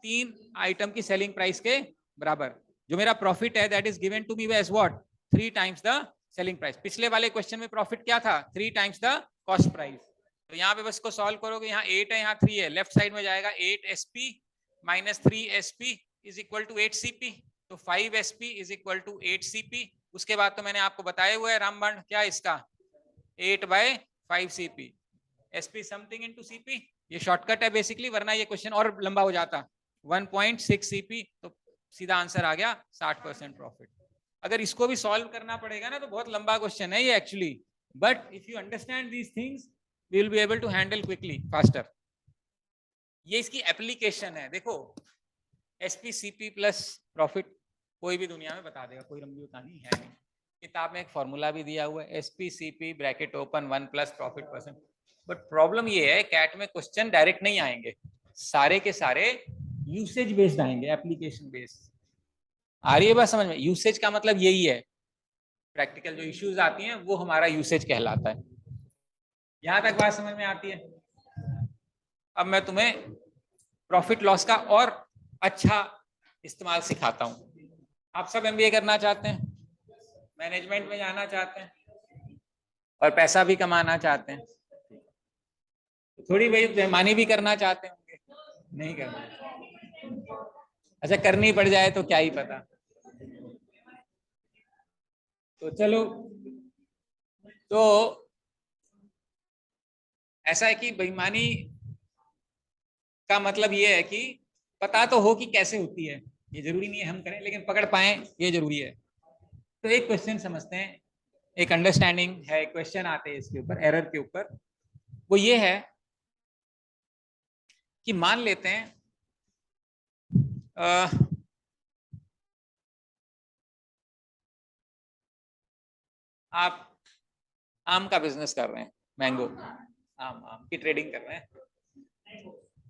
3 आइटम की सेलिंग प्राइस के बराबर। जो मेरा प्रॉफिट है that is given to me as what, 3 times the selling price. पिछले वाले क्वेश्चन में प्रॉफिट क्या था, 3 टाइम्स द कॉस्ट प्राइस। तो यहाँ पे बस इसको सॉल्व करोगे, यहाँ 8 है यहाँ 3 है, लेफ्ट साइड में जाएगा 8 SP minus 3 SP is equal to 8 CP। तो 5 SP is equal to 8 CP। उसके बाद तो मैंने आपको बताया हुआ है रामबाण क्या इसका, 8/5 CP, SP something into CP। ये शॉर्टकट है बेसिकली, वरना ये क्वेश्चन और लंबा हो जाता। 1.6 CP, तो सीधा आंसर आ गया 60% प्रॉफिट। अगर इसको भी सॉल्व करना पड़ेगा ना तो बहुत लंबा क्वेश्चन है ये actually, but if you understand these things we will be able to handle quickly faster. ये इसकी एप्लीकेशन है। देखो SP CP प्लस प्रॉफिट कोई भी दुनिया में बता देगा, कोई लंबी कहानी है नहीं। किताब में एक फॉर्मूला भी दिया हुआ है, SP CP bracket open 1 plus profit percent. But problem ये है कैट में क्वेश्चन डायरेक्ट नहीं आएंगे, सारे के सारे यूसेज बेस्ड आएंगे, एप्लीकेशन बेस्ड। आ रही है बात समझ में? यूसेज का मतलब यही है, प्रैक्टिकल जो इश्यूज आती हैं वो हमारा यूसेज कहलाता है। यहां तक बात समझ में आती है? अब मैं तुम्हें प्रॉफिट लॉस का और अच्छा इस्तेमाल सिखाता हूं। आप सब MBA करना चाहते हैं, मैनेजमेंट में जाना चाहते हैं और पैसा भी कमाना चाहते हैं, थोड़ी भाई बेईमानी भी करना चाहते होंगे, नहीं करना? अच्छा करनी पड़ जाए तो क्या ही पता। तो चलो, तो ऐसा है कि बेईमानी का मतलब ये है कि पता तो हो कि कैसे होती है, ये जरूरी नहीं है हम करें, लेकिन पकड़ पाए ये जरूरी है। तो एक क्वेश्चन समझते हैं, एक अंडरस्टैंडिंग है, क्वेश्चन आते हैं इसके ऊपर, एरर के ऊपर। वो ये है कि मान लेते हैं आप आम का बिजनेस कर रहे हैं, मैंगो आम की ट्रेडिंग कर रहे हैं।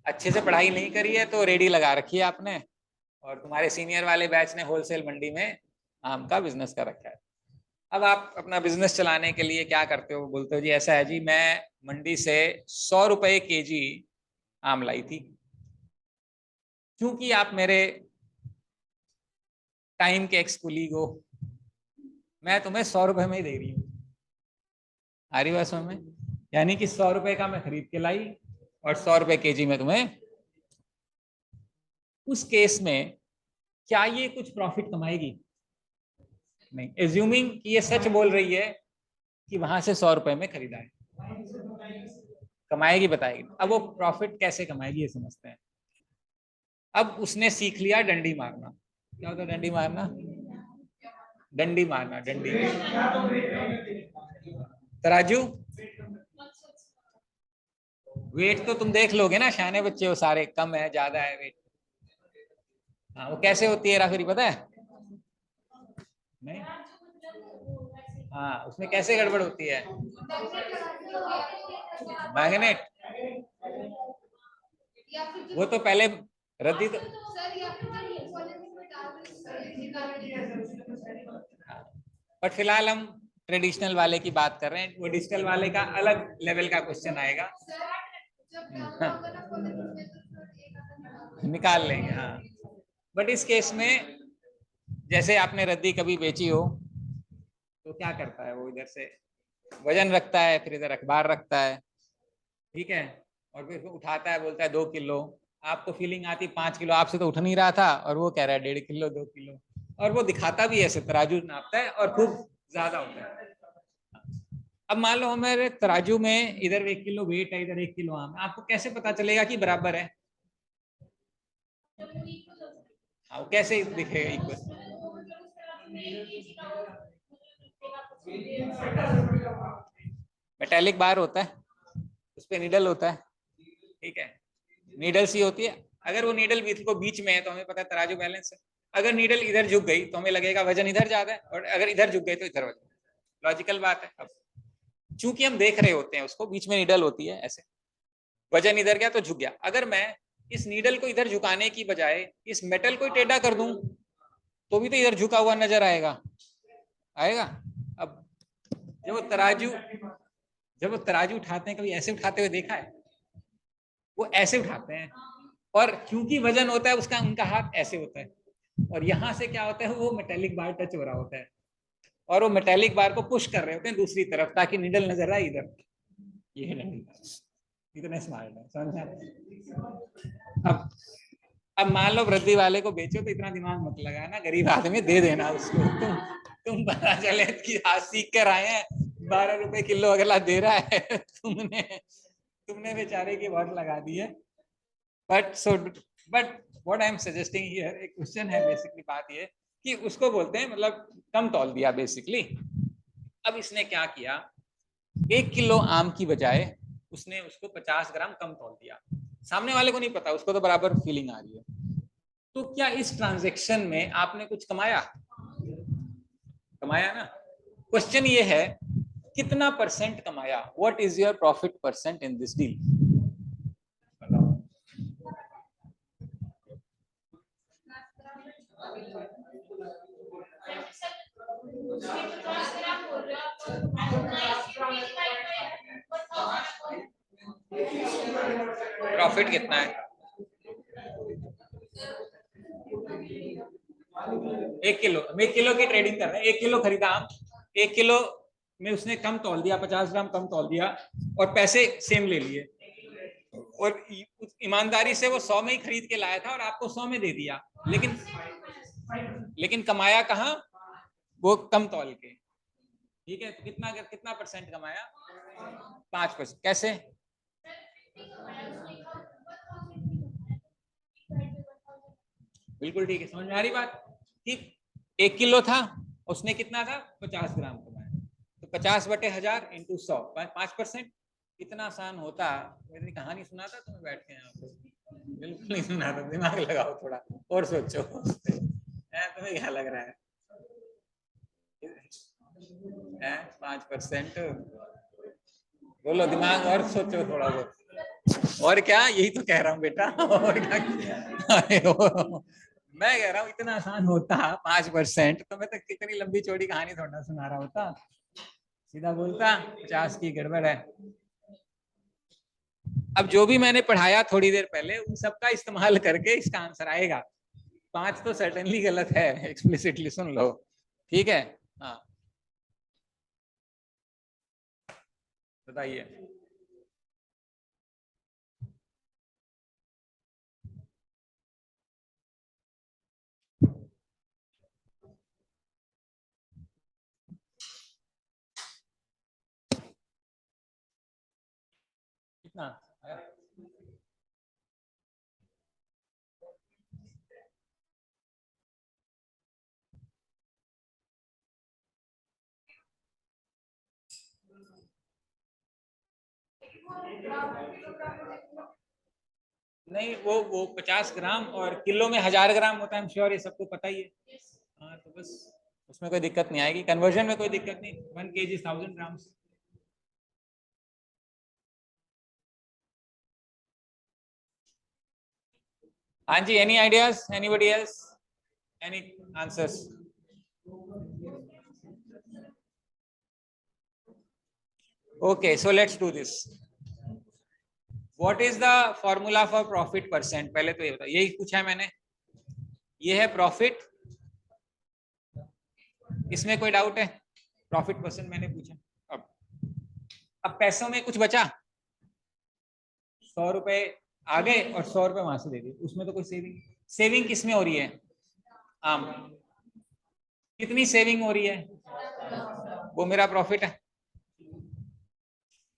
अच्छे से पढ़ाई नहीं करी है तो रेडी लगा रखी है आपने, और तुम्हारे सीनियर वाले बैच ने होलसेल मंडी में आम का बिजनेस कर रखा है। अब आप अपना बिजनेस चलाने के लिए क्या करते हो, बोलते हो जी ऐसा है जी मैं मंडी से 100 रुपए kg आम लाई थी, क्योंकि आप मेरे टाइम के एक्स कुलीग हो, मैं तुम्हें 100 रुपए में ही दे रही हूँ। आ रही बात समझ में? यानी कि 100 रुपए का मैं खरीद के लाई और 100 रुपए kg में तुम्हें। उस केस में क्या ये कुछ प्रॉफिट कमाएगी? नहीं, एज्यूमिंग कि ये सच बोल रही है कि वहां से 100 रुपए में खरीदा है, कमाएगी बताएगी। अब वो प्रॉफिट कैसे कमाएगी ये समझते हैं। अब उसने सीख लिया डंडी मारना। क्या होता है डंडी मारना? डंडी मारना, डंडी तराजू। वेट तो तुम देख लोगे ना, शाने बच्चे हो सारे, कम है ज्यादा है वेट। हाँ वो कैसे होती है राफिरी पता है? नहीं, हाँ उसमें कैसे गड़बड़ होती है? मैग्नेट, वो तो पहले रद्दी तो बट फिलहाल हम ट्रेडिशनल वाले की बात कर रहे हैं, वो डिजिटल वाले का अलग लेवल का क्वेश्चन आएगा। हाँ, निकाल लेंगे हाँ। बट इस केस में जैसे आपने रद्दी कभी बेची हो तो क्या करता है वो, इधर से वजन रखता है, फिर इधर अखबार रखता है, ठीक है, और फिर उठाता है, बोलता है 2 किलो। आपको फीलिंग आती 5 किलो, आपसे तो उठ नहीं रहा था, और वो कह रहा है 1.5 किलो 2 किलो, और वो दिखाता भी ऐसे तराजू नापता है और खूब ज्यादा होता है। अब मान लो हमारे तराजू में इधर 1 किलो वेट है, इधर 1 किलो आम है, आपको कैसे पता चलेगा कि बराबर है? हाँ कैसे दिखेगा इक्वल? मेटेलिक बार होता है, उस पर नीडल होता है, ठीक है, नीडल सी होती है। अगर वो नीडल बीच में है तो हमें पता है तराजू बैलेंस है। अगर नीडल इधर झुक गई तो हमें लगेगा वजन इधर ज्यादा है, और अगर इधर झुक गई तो इधर वजन। लॉजिकल बात है। अब चूंकि हम देख रहे होते हैं उसको, बीच में नीडल होती है ऐसे, वजन इधर गया तो झुक गया। अगर मैं इस नीडल को इधर झुकाने की बजाय इस मेटल को टेढ़ा कर दूं तो भी तो इधर झुका हुआ नजर आएगा, आएगा। अब जब तराजू जब वो तराजू उठाते हैं, कभी ऐसे उठाते हुए देखा है? वो ऐसे उठाते हैं, और क्योंकि वजन होता है उसका, उनका हाथ ऐसे होता है, और यहाँ से क्या होता है, वो मेटेलिक बार टच हो रहा होता है, और वो मेटेलिक बार को पुश कर रहे होते हैं दूसरी तरफ, ताकि निडल नजर आए इधर। ये है डंडी। इतने स्मार्ट है, समझ में आ रहा है? अब मान लो वृद्धि वाले को बेचो तो इतना दिमाग मत लगाना, गरीब आदमी दे देना उसको। तुम पता चले कि आज सीख कर आए हैं, 12 रुपए किलो अगला दे रहा है, तुमने बेचारे की बहुत लगा दी है। But what I am suggesting here, एक क्वेश्चन है बेसिकली, बात ये कि उसको बोलते हैं मतलब कम तौल दिया बेसिकली। अब इसने क्या किया, 1 किलो आम की बजाय उसने उसको 50 ग्राम कम तौल दिया। सामने वाले को नहीं पता, उसको तो बराबर फीलिंग आ रही है। तो क्या इस ट्रांजैक्शन में आपने कुछ कमाया? कमाया ना। क्वेश्चन ये है, कितना परसेंट कमाया? What is your profit percent in this deal? Profit कितना है? 1 किलो, 1 किलो की ट्रेडिंग कर रहे हैं, 1 किलो खरीदा आम, 1 किलो में उसने कम तौल दिया, 50 ग्राम कम तौल दिया, और पैसे सेम ले लिए, और ईमानदारी से वो 100 में ही खरीद के लाया था और आपको 100 में दे दिया, लेकिन कमाया कहाँ? वो कम तौल के। ठीक है, तो कितना कितना परसेंट कमाया? 5%। कैसे? बिल्कुल ठीक है, समझ में आ रही बात? ठीक, 1 किलो था, उसने कितना था? 50 ग्राम कमाया, तो 50/1000 इंटू 100, 5%। कितना आसान होता। मेरी कहानी सुना था तुम्हें बैठ के यहाँ पे? बिल्कुल नहीं सुना था, दिमाग लगाओ थोड़ा और सोचो। तुम्हें क्या लग रहा है? 5%? बोलो, दिमाग और सोचो थोड़ा बहुत। और क्या, यही तो कह रहा हूँ बेटा। और क्या? मैं कह रहा हूँ इतना आसान होता 5%, तो मैं तो कितनी लंबी चौड़ी कहानी थोड़ा सुना रहा होता, सीधा बोलता 50 की गड़बड़ है। अब जो भी मैंने पढ़ाया थोड़ी देर पहले, उन सबका इस्तेमाल करके इसका आंसर आएगा। 5 तो सर्टेनली गलत है, एक्सप्लिसिटली सुन लो। ठीक है, हाँ बताइए। कितना? नहीं, वो 50 ग्राम और किलो में 1000 ग्राम होता है, श्योर, ये सबको पता ही है। हाँ, तो बस उसमें कोई दिक्कत नहीं आएगी, कन्वर्जन में कोई दिक्कत नहीं। 1 kg 1000 ग्राम। हाँ जी, any ideas, anybody else, any answers? Okay, so let's do this. What is the formula for profit percent? पहले तो ये बताओ, यही पूछा है मैंने, ये है प्रॉफिट, इसमें कोई डाउट है? प्रॉफिट परसेंट मैंने पूछा। अब अब पैसों में कुछ बचा, 100 रुपए आ गए और 100 रुपए वहां से दे दिए, उसमें तो कोई सेविंग, सेविंग किसमें हो रही है? आम। कितनी सेविंग हो रही है? वो मेरा प्रॉफिट है,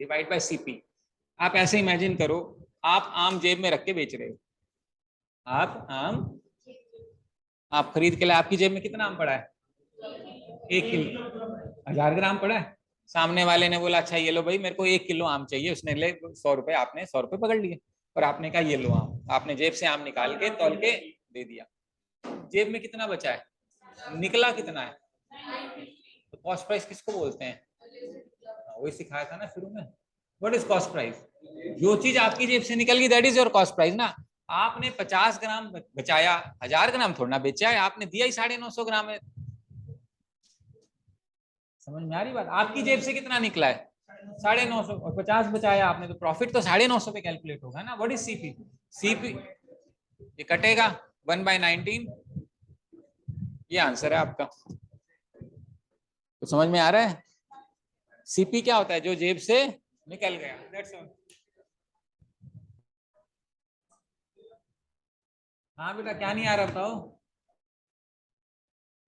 डिवाइड बाय सीपी। आप ऐसे इमेजिन करो, आप आम जेब में रख के बेच रहे हो, आप आम, आप खरीद के लाए, आपकी जेब में कितना आम पड़ा है? 1 किलो, 1000 ग्राम पड़ा है। सामने वाले ने बोला अच्छा ये लो भाई, मेरे को 1 किलो आम चाहिए, उसने ले 100 रुपए, आपने 100 रुपए पकड़ लिए, और आपने कहा ये लो आम, आपने जेब से आम निकाल के तौल के दे दिया। जेब में कितना बचा है? निकला कितना है? तो कॉस्ट प्राइस किसको बोलते हैं? वही सिखाया था ना शुरू में। What is cost price? जो चीज आपकी जेब से निकल गई, that is your cost price ना। आपने 50 ग्राम बचाया, 1000 ग्राम थोड़ा ना बेचा है, आपने दिया ही 950 ग्राम है। समझ में आ रही बात? आपकी जेब से कितना निकला है? 950 और 50 बचाया आपने, तो प्रॉफिट तो 950 पे कैलकुलेट होगा ना। What is CP? सीपी ये कटेगा 1/19, ये आंसर है आपका। तो समझ में आ रहा है? सीपी क्या होता है? जो जेब से निकल गया, दैट्स ऑल। हाँ बेटा, क्या नहीं आ रहा बताओ?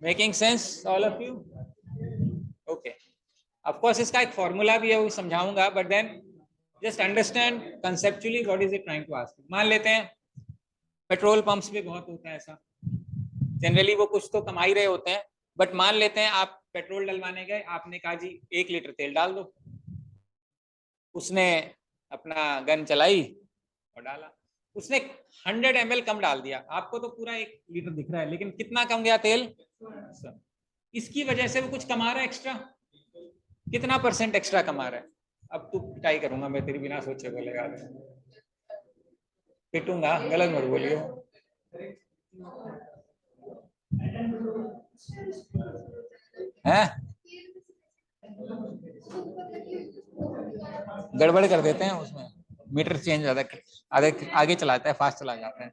Making sense all of you? Okay, of course इसका एक फॉर्मूला भी है, वो समझाऊंगा, but then just understand conceptually what is it trying to ask. मान लेते हैं पेट्रोल पंप्स पे बहुत होता है ऐसा, जनरली वो कुछ तो कमा ही रहे होते हैं, बट मान लेते हैं आप पेट्रोल डलवाने गए, आपने कहा जी 1 लीटर तेल डाल दो, उसने अपना गन चलाई और डाला, उसने 100 ml कम डाल दिया, आपको तो पूरा 1 लीटर दिख रहा है, लेकिन कितना कम गया तेल? इसकी वजह से वो कुछ कमा रहा है एक्स्ट्रा, कितना % एक्स्ट्रा कमा रहा है? अब तू पिटाई करूंगा मैं तेरी, बिना सोचे बोलेगा, पिटूंगा, गलत मत बोलियो। है गड़बड़ कर देते हैं उसमें, मीटर चेंज ज्यादा आगे आगे चलाता है, फास्ट चला जाता है।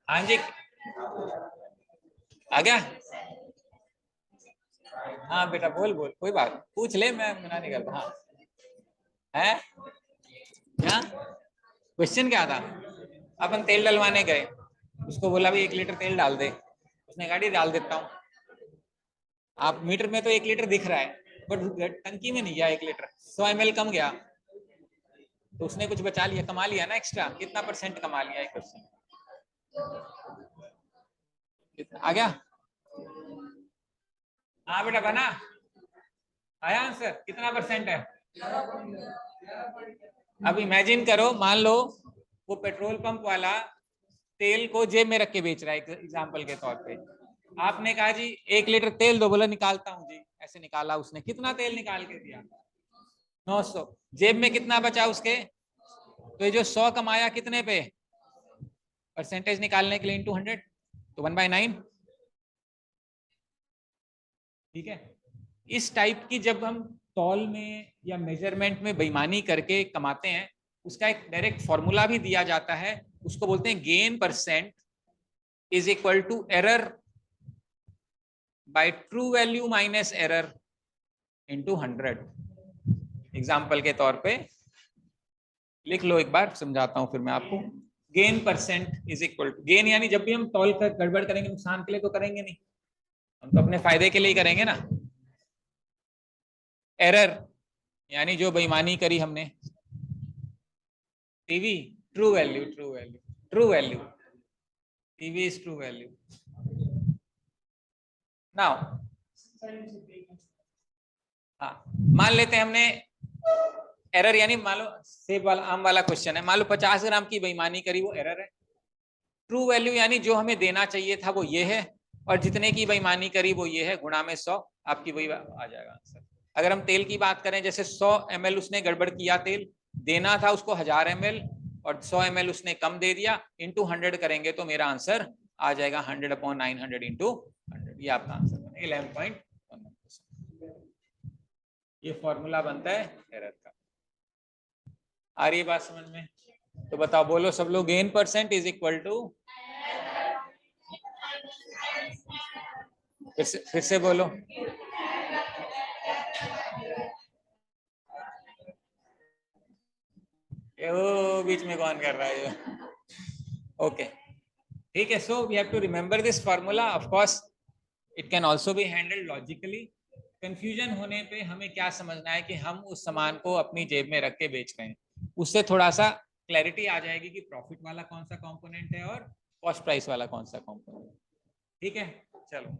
हाँ जी, आ गया? हाँ बेटा, बोल बोल, कोई बात पूछ ले, मैं मना नहीं करता। हाँ है क्या क्वेश्चन? क्या था? अपन तेल डलवाने गए, उसको बोला भाई 1 लीटर तेल डाल दे, उसने गाड़ी डाल देता हूँ, आप मीटर में तो 1 लीटर दिख रहा है, बट टंकी में नहीं गया 1 लीटर, 100 ml कम गया, तो उसने कुछ बचा लिया, कमा लिया ना एक्स्ट्रा, कितना % कमा लिया? 1%। आ गया? हाँ बेटा, बना आया आंसर? कितना % है? अब इमेजिन करो, मान लो वो पेट्रोल पंप वाला तेल को जेब में रख के बेच रहा है, एग्जाम्पल के तौर पे, आपने कहा जी 1 लीटर तेल दो, बोला निकालता हूं जी, ऐसे निकाला, उसने कितना तेल निकाल के दिया? 900। जेब में कितना बचा उसके? तो ये जो 100 कमाया कितने पे, % निकालने के लिए इंटू 100, तो 1/9। ठीक है, इस टाइप की जब हम तौल में या मेजरमेंट में बेईमानी करके कमाते हैं, उसका एक डायरेक्ट फॉर्मूला भी दिया जाता है, उसको बोलते हैं gain % is equal to error by true value minus error into 100। Example के तौर पे लिख लो, एक बार समझाता हूं फिर मैं आपको। Gain % is equal to, gain यानी जब भी हम तौल कर गड़बड़ करेंगे, नुकसान के लिए तो करेंगे नहीं, हम तो अपने फायदे के लिए ही करेंगे ना। एरर यानी जो बेईमानी करी हमने, TV true value, true value, true value, TV is true value. Now हाँ, मान लेते हैं हमने एरर, यानी मान लो सेब वाला, आम वाला क्वेश्चन है, मान लो 50 ग्राम की बेईमानी करी, वो एरर है। ट्रू वैल्यू यानी जो हमें देना चाहिए था वो ये है, और जितने की बेईमानी करी वो ये है, गुणा में 100, आपकी वही आ जाएगा आंसर। अगर हम तेल की बात करें, जैसे 100 ml उसने गड़बड़ किया, तेल देना था उसको 1000 ml, और 100 ml उसने कम दे दिया, इंटू 100 करेंगे तो मेरा आंसर आ जाएगा 100/900 इंटू 100, ये आपका आंसर बनेगा 11.1%। ये फॉर्मूला बनता है एरर का। आ रही है बात समझ में? तो बताओ, बोलो सब लोग, गेन % इज इक्वल टू, फिर से बोलो। ये वो बीच में कौन कर रहा है ये? ओके, ठीक है, so we have to remember this formula. Of course it can also be handled logically. Confusion होने पे हमें क्या समझना है कि हम उस सामान को अपनी जेब में रख के बेच रहे हैं, उससे थोड़ा सा क्लैरिटी आ जाएगी कि प्रॉफिट वाला कौन सा कंपोनेंट है और कॉस्ट प्राइस वाला कौन सा कंपोनेंट। ठीक है, चलो,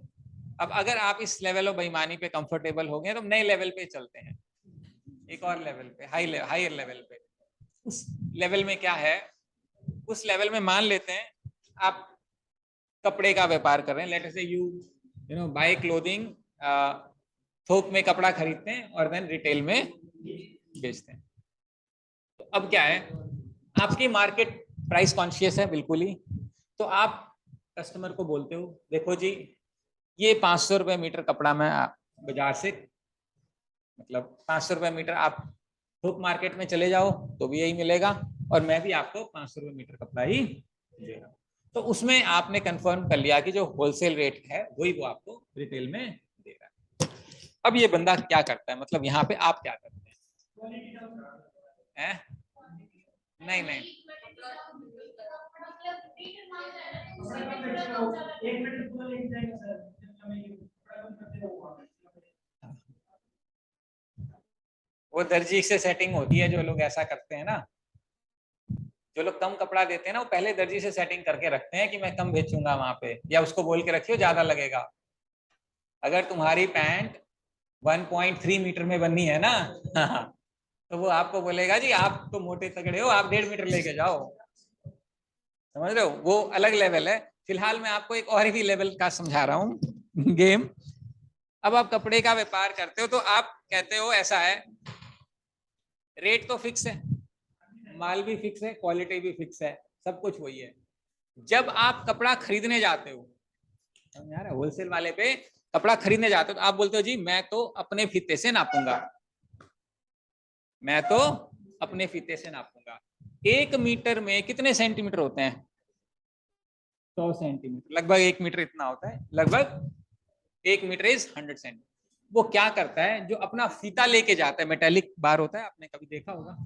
अब अगर आप इस लेवल ऑफ बेईमानी पे कंफर्टेबल हो गए तो नए लेवल पे चलते हैं, एक और लेवल पे, हायर लेवल पे। उस लेवल में क्या है? उस लेवल में मान लेते हैं आप कपड़े का व्यापार कर रहे हैं, लेट अस से यू नो बाय क्लोथिंग, थोक में कपड़ा खरीदते हैं और देन रिटेल में बेचते हैं। तो अब क्या है, आपकी मार्केट प्राइस कॉन्शियस है बिल्कुल ही, तो आप कस्टमर को बोलते हो देखो जी ये 500 रुपये मीटर कपड़ा मैं बाजार से, मतलब 500 रुपये मीटर आप थोक मार्केट में चले जाओ तो भी यही मिलेगा, और मैं भी आपको 500 रुपये मीटर कपड़ा ही दे रहा हूँ। तो उसमें आपने कंफर्म कर लिया कि जो होलसेल रेट है वही वो आपको रिटेल में दे रहा है। अब ये बंदा क्या करता है, मतलब यहाँ पे आप क्या करते हैं? नहीं नहीं, वो दर्जी से सेटिंग होती है, जो लोग ऐसा करते हैं ना, जो लोग कम कपड़ा देते हैं ना, वो पहले दर्जी से सेटिंग करके रखते हैं कि मैं कम बेचूंगा वहां पे, या उसको बोल के रखियो ज्यादा लगेगा। अगर तुम्हारी पैंट 1.3 मीटर में बननी है ना तो वो आपको बोलेगा जी आप तो मोटे तगड़े हो, आप 1.5 मीटर लेके जाओ। समझ रहे हो, वो अलग लेवल है। फिलहाल मैं आपको एक और भी लेवल का समझा रहा हूँ गेम। अब आप कपड़े का व्यापार करते हो तो आप कहते हो ऐसा है, रेट तो फिक्स है, माल भी फिक्स है, क्वालिटी भी फिक्स है, सब कुछ वही है। जब आप कपड़ा खरीदने जाते हो यार, होलसेल वाले पे कपड़ा खरीदने जाते हो तो आप बोलते हो जी मैं तो अपने फीते से नापूंगा, मैं तो अपने फीते से नापूंगा। 1 मीटर में कितने सेंटीमीटर होते हैं? 100 सेंटीमीटर, लगभग 1 मीटर इतना होता है, लगभग 1 मीटर इज 100 सेंटीमीटर। वो क्या करता है, जो अपना फीता लेके जाता है, मेटेलिक बार होता है, आपने कभी देखा होगा,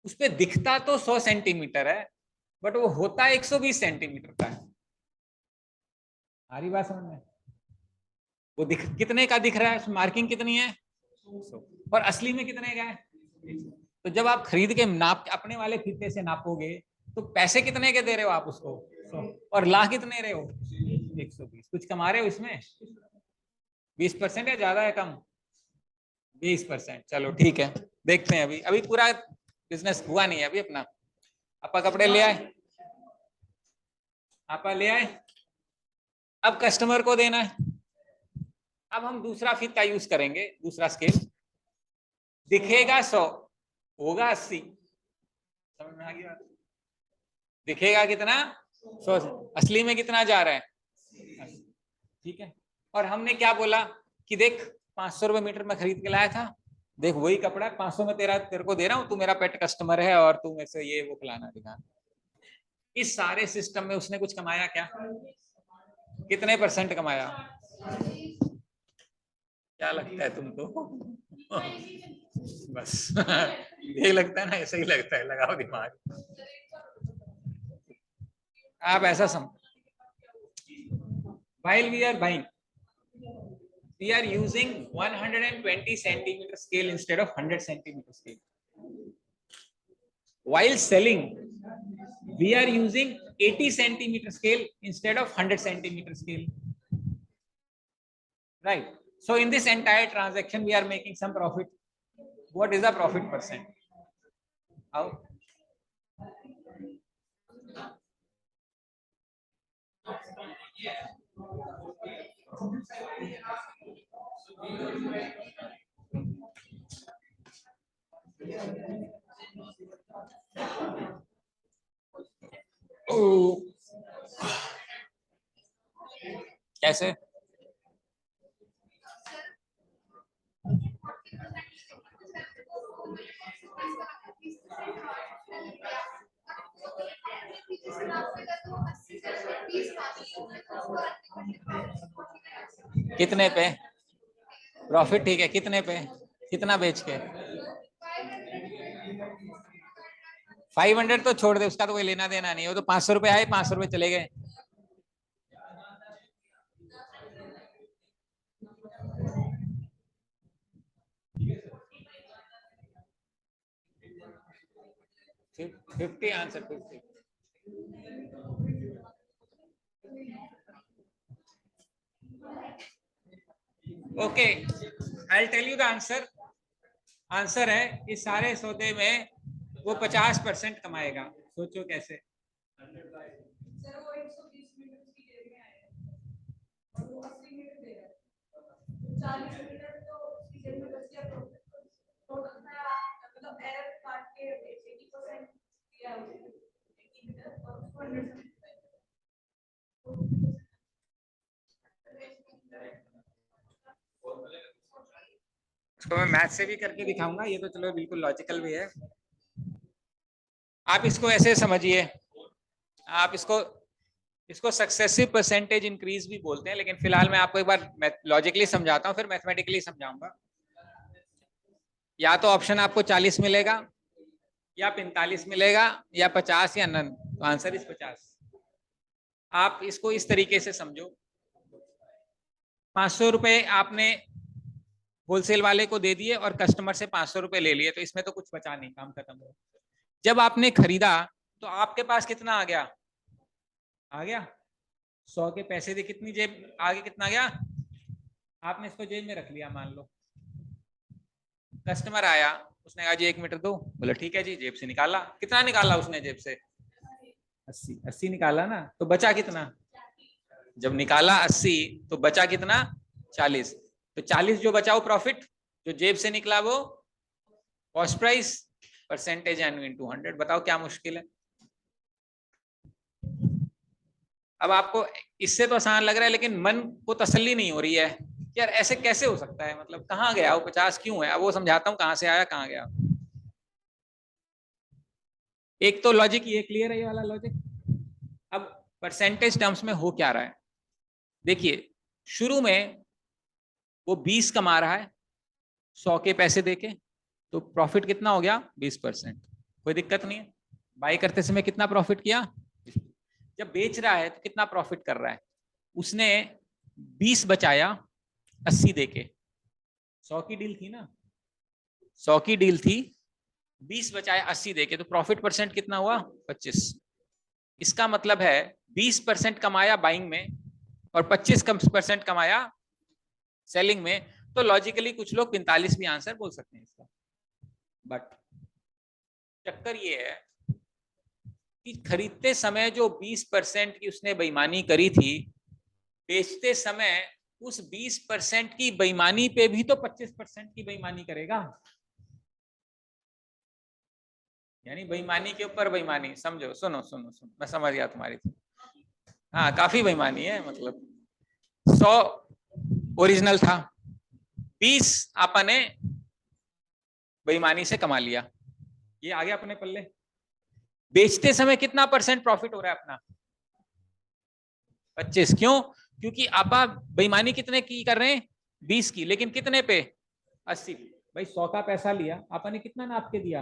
उस पर दिखता तो 100 सेंटीमीटर है, बट वो होता 120 सेंटीमीटर का है। सारी बात समझ में? वो कितने का दिख रहा है, मार्किंग कितनी है 100, और असली में कितने का है। तो जब आप खरीद के नाप अपने वाले फीते से नापोगे तो पैसे कितने के दे रहे हो आप उसको 100, और ला कितने रहे हो 120। कुछ कमा रहे हो इसमें? 20% है, ज्यादा है कम? 20%। चलो ठीक है, देखते हैं। अभी अभी पूरा बिजनेस हुआ नहीं है अभी अपना। आपा कपड़े ले आए, आपा ले आए, अब कस्टमर को देना है। अब हम दूसरा फीता यूज करेंगे, दूसरा स्केल। दिखेगा 100, होगा 80। समझ में आ गई बात? दिखेगा कितना 100 से, असली में कितना जा रहा है? ठीक है। और हमने क्या बोला कि देख 500 रुपये मीटर में खरीद के लाया था, देख वही कपड़ा 500 में तेरे को दे रहा हूँ, तू मेरा पेट कस्टमर है और तू मेरे से ये वो फलाना दिखाना। इस सारे सिस्टम में उसने कुछ कमाया क्या? कितने % कमाया? क्या लगता है तुमको? बस ये लगता है ना, ऐसा ही लगता है, लगाओ दिमाग। आप ऐसा समझ, while we are buying we are using 120 centimeter scale instead of 100 centimeter scale. While selling we are using 80 centimeter scale instead of 100 centimeter scale, right? So in this entire transaction we are making some profit. What is the profit percent? How? कैसे? कितने पे प्रॉफिट? ठीक है, कितने पे, कितना बेच के? 500 तो छोड़ दे, उसका तो कोई लेना देना नहीं है, वो तो 500 रुपए आए, 500 रुपए चले गए। Answer 50। Okay, I tell you the answer. Answer है इस सारे सौदे में वो 50% कमाएगा। सोचो कैसे? इसको मैं मैथ से भी करके दिखाऊंगा, ये तो चलो बिल्कुल लॉजिकल भी है। आप इसको ऐसे समझिए, आप इसको सक्सेसिव परसेंटेज इंक्रीज भी बोलते हैं, लेकिन फिलहाल मैं आपको एक बार लॉजिकली समझाता हूँ, फिर मैथमेटिकली समझाऊंगा। या तो ऑप्शन आपको 40 मिलेगा, या 45 मिलेगा, या 50, या नन। तो आंसर इज 50। आप इसको इस तरीके से समझो, 500 रुपए आपने होलसेल वाले को दे दिए और कस्टमर से 500 रुपए ले लिए, तो इसमें तो कुछ बचा नहीं, काम खत्म हो। जब आपने खरीदा तो आपके पास कितना आ गया? 100 के पैसे थे, कितनी जेब आगे, कितना गया? आपने इसको जेब में रख लिया मान लो। कस्टमर आया, उसने कहा जी 1 मीटर दो, बोला ठीक है जी, जेब से निकाला। कितना निकाला उसने जेब से? 80 निकाला ना, तो बचा कितना? जब निकाला 80 तो बचा कितना? 40। तो 40 जो बचा वो प्रॉफिट, जो जेब से निकला वो cost price, percentage n into 100। बताओ क्या मुश्किल है? अब आपको इससे तो आसान लग रहा है, लेकिन मन को तसल्ली नहीं हो रही है, यार ऐसे कैसे हो सकता है, मतलब कहाँ गया वो 50 क्यों है? अब वो समझाता हूँ कहाँ से आया कहाँ गया। एक तो लॉजिक ये क्लियर है, ये वाला लॉजिक। अब परसेंटेज टर्म्स में हो क्या रहा है, देखिए। शुरू में वो 20 कमा रहा है 100 के पैसे देके, तो प्रॉफिट कितना हो गया? 20%। कोई दिक्कत नहीं है। बाई करते समय कितना प्रॉफिट किया? जब बेच रहा है तो कितना प्रॉफिट कर रहा है? उसने 20 बचाया 80 देके। 100 की डील थी ना, 100 की डील थी, 20 बचाया 80 देके, तो प्रॉफिट परसेंट कितना हुआ? 25। इसका मतलब है 20% कमाया बाइंग में और 25% कमाया सेलिंग में। तो लॉजिकली कुछ लोग 45 भी आंसर बोल सकते हैं इसका। बट चक्कर ये है कि खरीदते समय जो 20% की उसने बेईमानी करी थी, बेचते समय उस 20% की बेईमानी पे भी तो 25% की बेईमानी करेगा। यानी बेईमानी के ऊपर बेईमानी, समझो। सुनो सुनो सुनो, मैं समझ गया तुम्हारी। हाँ, काफी बेईमानी है। मतलब 100 ओरिजिनल था, 20 आपने बेईमानी से कमा लिया, ये आ गया अपने पल्ले। बेचते समय कितना परसेंट प्रॉफिट हो रहा है अपना? 25। क्यों? क्योंकि आप बेईमानी कितने की कर रहे हैं? 20 की, लेकिन कितने पे? 80। भाई 100 का पैसा लिया आपने, कितना नाप के दिया?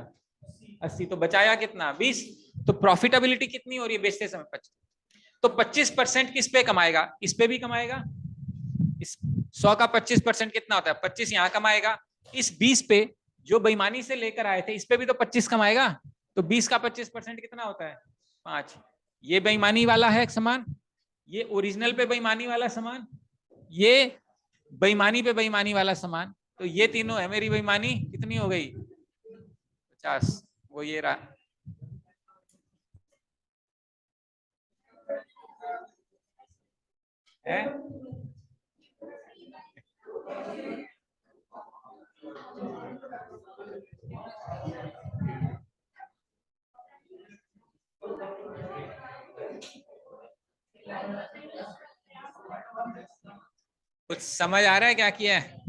80। तो बचाया कितना? 20। तो प्रॉफिटेबिलिटी कितनी हो रही है बेचते समय? 25। तो 25% किस पे कमाएगा? इस पे भी कमाएगा। इस 100 का 25% कितना होता है? 25 यहां कमाएगा। इस 20 पे जो बेईमानी से लेकर आए थे, इस पे भी तो 25 कमाएगा। तो 20 का 25% कितना होता है? 5। ये बेईमानी वाला है सामान, ये ओरिजिनल पे बेईमानी वाला सामान, ये बेईमानी पे बेईमानी वाला सामान। तो ये तीनों है मेरी बेईमानी। कितनी हो गई? 50। वो ये रहा। है? कुछ समझ आ रहा है क्या किया है?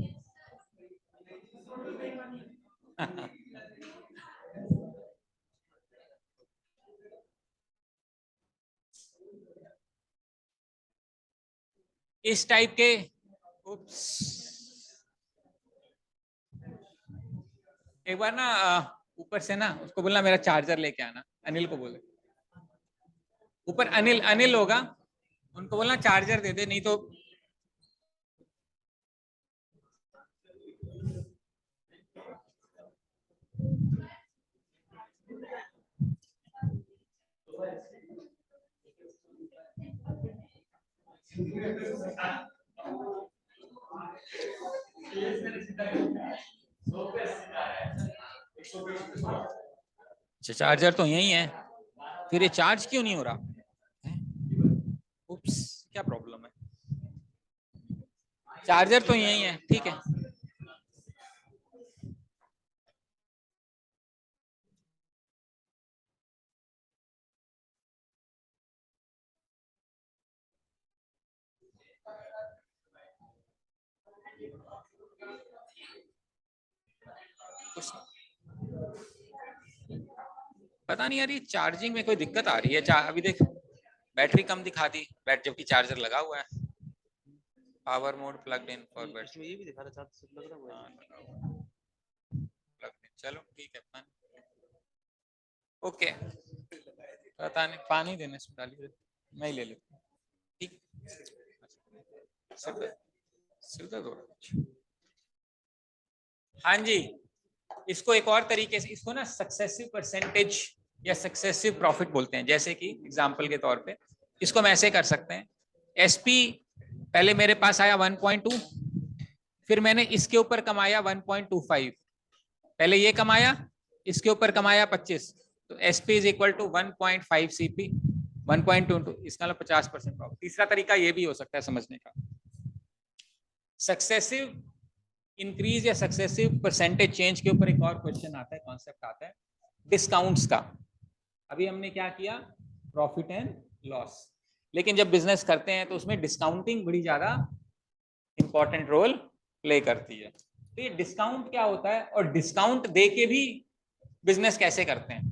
इस टाइप के। उप्स। एक बार ना ऊपर से ना उसको बोलना मेरा चार्जर लेके आना, अनिल को बोले। ऊपर अनिल अनिल होगा, उनको बोलना चार्जर दे दे, नहीं तो। चार्जर तो यही है, फिर ये चार्ज क्यों नहीं हो रहा? उप्स, क्या प्रॉब्लम है? चार्जर तो यही है, ठीक है। पता नहीं यार, ये चार्जिंग में कोई दिक्कत आ रही है। अभी देख, बैटरी कम दिखा दी, जबकि चार्जर लगा हुआ है। Power mode plugged in for battery, ये भी दिखा रहा है, लग रहा है प्लग्ड इन। चलो ठीक है, अपन ओके। पता नहीं, पानी देने से डालिए, मैं ही ले लेता हूँ। ठीक, सिर दर्द हो रहा है। हाँ जी, इसको एक और तरीके से, इसको ना सक्सेसिव परसेंटेज या सक्सेसिव प्रॉफिट बोलते हैं। जैसे कि एग्जांपल के तौर पे इसको हम ऐसे कर सकते हैं, एसपी पहले मेरे पास आया 1.2, फिर मैंने इसके ऊपर कमाया 1.25, पहले ये कमाया, इसके ऊपर कमाया 25, तो SP is equal to 1.5 CP 1.22, इसका मतलब 50% प्रॉफिट। तीसरा तरीका ये भी हो सकता है समझने का, सक्सेसिव इंक्रीज या सक्सेसिव परसेंटेज चेंज के ऊपर एक और क्वेश्चन आता है, कॉन्सेप्ट आता है डिस्काउंट्स का। अभी हमने क्या किया, प्रॉफिट एंड लॉस, लेकिन जब बिजनेस करते हैं तो उसमें डिस्काउंटिंग बड़ी ज्यादा इंपॉर्टेंट रोल प्ले करती है। तो ये डिस्काउंट क्या होता है और डिस्काउंट दे के भी बिजनेस कैसे करते हैं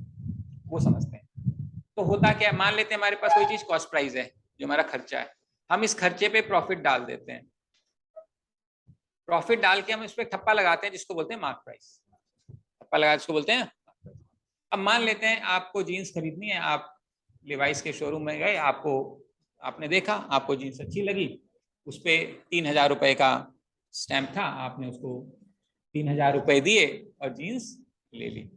वो समझते हैं। तो होता क्या है, मान लेते हैं हमारे पास कोई चीज कॉस्ट प्राइस है, जो हमारा खर्चा है, हम इस खर्चे पे प्रॉफिट डाल देते हैं, प्रॉफिट डाल के हम इस पे ठप्पा लगाते हैं जिसको बोलते हैं मार्क प्राइस, ठप्पा लगा जिसको बोलते हैं। अब मान लेते हैं आपको जीन्स खरीदनी है, आप लिवाइस के शोरूम में गए, आपने देखा, आपको जीन्स अच्छी लगी, उस पर 3,000 रुपए का स्टैंप था, आपने उसको 3,000 रुपए दिए और जीन्स ले ली।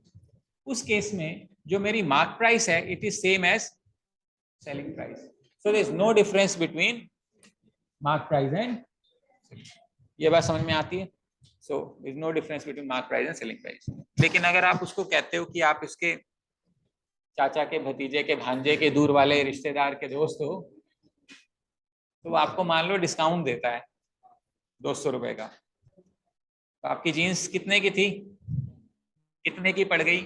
उस केस में जो मेरी मार्क प्राइस है, it is same as selling price, so there is no difference between mark price and, ये बात समझ में आती है। So is no difference between mark price and selling price. लेकिन अगर आप उसको कहते हो कि आप इसके चाचा के भतीजे के भांजे के दूर वाले रिश्तेदार के दोस्त हो, तो आपको मान लो डिस्काउंट देता है 200 रुपए का, तो आपकी जीन्स कितने की थी, कितने की पड़ गई,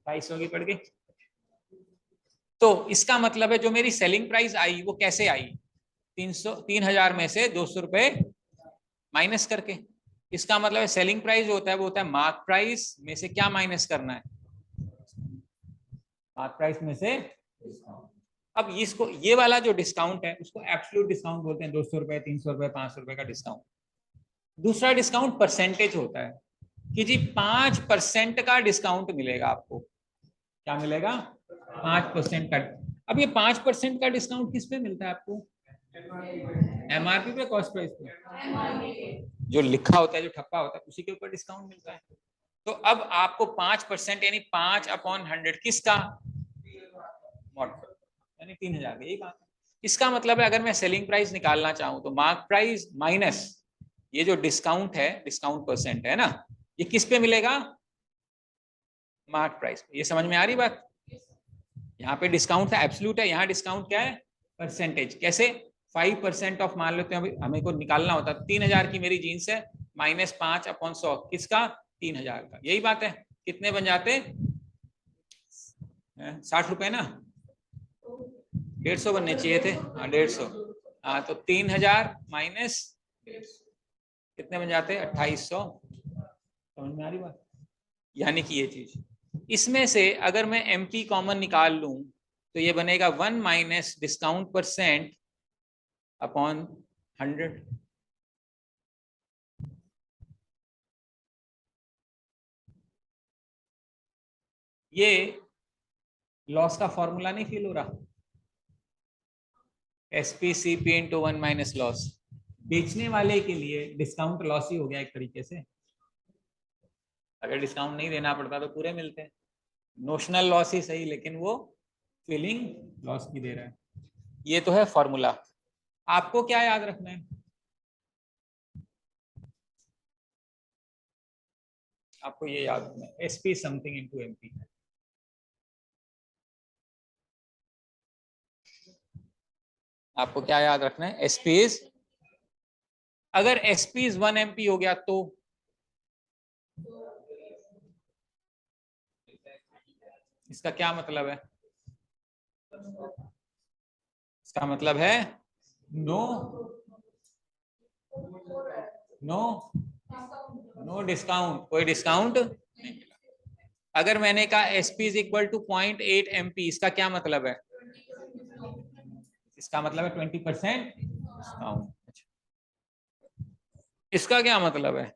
250 की पड़ गई। तो इसका मतलब है जो मेरी सेलिंग प्राइस आई वो कैसे आई, 3,000 में से 200 रुपए माइनस करके। इसका मतलब है सेलिंग प्राइस होता है वो होता है मार्क प्राइस में से क्या माइनस करना है, मार्क प्राइस में से। अब इसको, ये वाला जो डिस्काउंट है उसको एब्सोल्यूट डिस्काउंट बोलते हैं, 200 रुपए, 300 रुपए, 500 रुपए का डिस्काउंट। दूसरा डिस्काउंट परसेंटेज होता है कि जी 5% का डिस्काउंट मिलेगा आपको, क्या मिलेगा, 5% का। अब ये 5% का डिस्काउंट किस पे मिलता है आपको, एमआरपी पे, कॉस्ट प्राइस पे, जो लिखा होता है, जो ठप्पा होता है उसी के ऊपर डिस्काउंट मिलता है। तो अब आपको 5% यानी 5/100 किसका, यानी 3,000, यही बात है। इसका मतलब है अगर मैं सेलिंग प्राइस निकालना चाहूं तो मार्क प्राइस माइनस ये जो डिस्काउंट है, डिस्काउंट परसेंट है ना, ये किस पे मिलेगा, मार्क प्राइस। ये समझ में आ रही बात, यहाँ पे डिस्काउंट था एब्सोल्यूट है, यहाँ डिस्काउंट क्या है, परसेंटेज। कैसे, 5% ऑफ, मान लेते हैं हमें को निकालना होता, 3,000 की मेरी जीन्स है, -5/100 किसका, 3,000 का। यही बात है, कितने बन जाते, 60 रुपए ना, 150 बनने चाहिए थे, हाँ 150, हाँ तो 3,000 माइनस कितने बन जाते, 2,800। समझ में आ रही बात, यानी कि ये चीज, इसमें से अगर मैं एमपी कॉमन निकाल लूं तो ये बनेगा 1 माइनस डिस्काउंट परसेंट अपॉन 100। ये लॉस का फॉर्मूला नहीं फील हो रहा, SPCP इंटू 1 माइनस लॉस। बेचने वाले के लिए डिस्काउंट लॉस ही हो गया एक तरीके से, अगर डिस्काउंट नहीं देना पड़ता तो पूरे मिलते हैं, नोशनल लॉस ही सही लेकिन वो फीलिंग लॉस की दे रहा है। ये तो है फॉर्मूला, आपको क्या याद रखना है, आपको ये याद रखना है, SP समथिंग इंटू MP। आपको क्या याद रखना है, एसपी इज, अगर एसपी इज 1 MP हो गया तो इसका क्या मतलब है? इसका मतलब है नो नो नो डिस्काउंट, कोई डिस्काउंट नहीं मिला। अगर मैंने कहा SP is equal to 0.8 MP, इसका क्या मतलब है? इसका मतलब है 20% डिस्काउंट। इसका क्या मतलब है?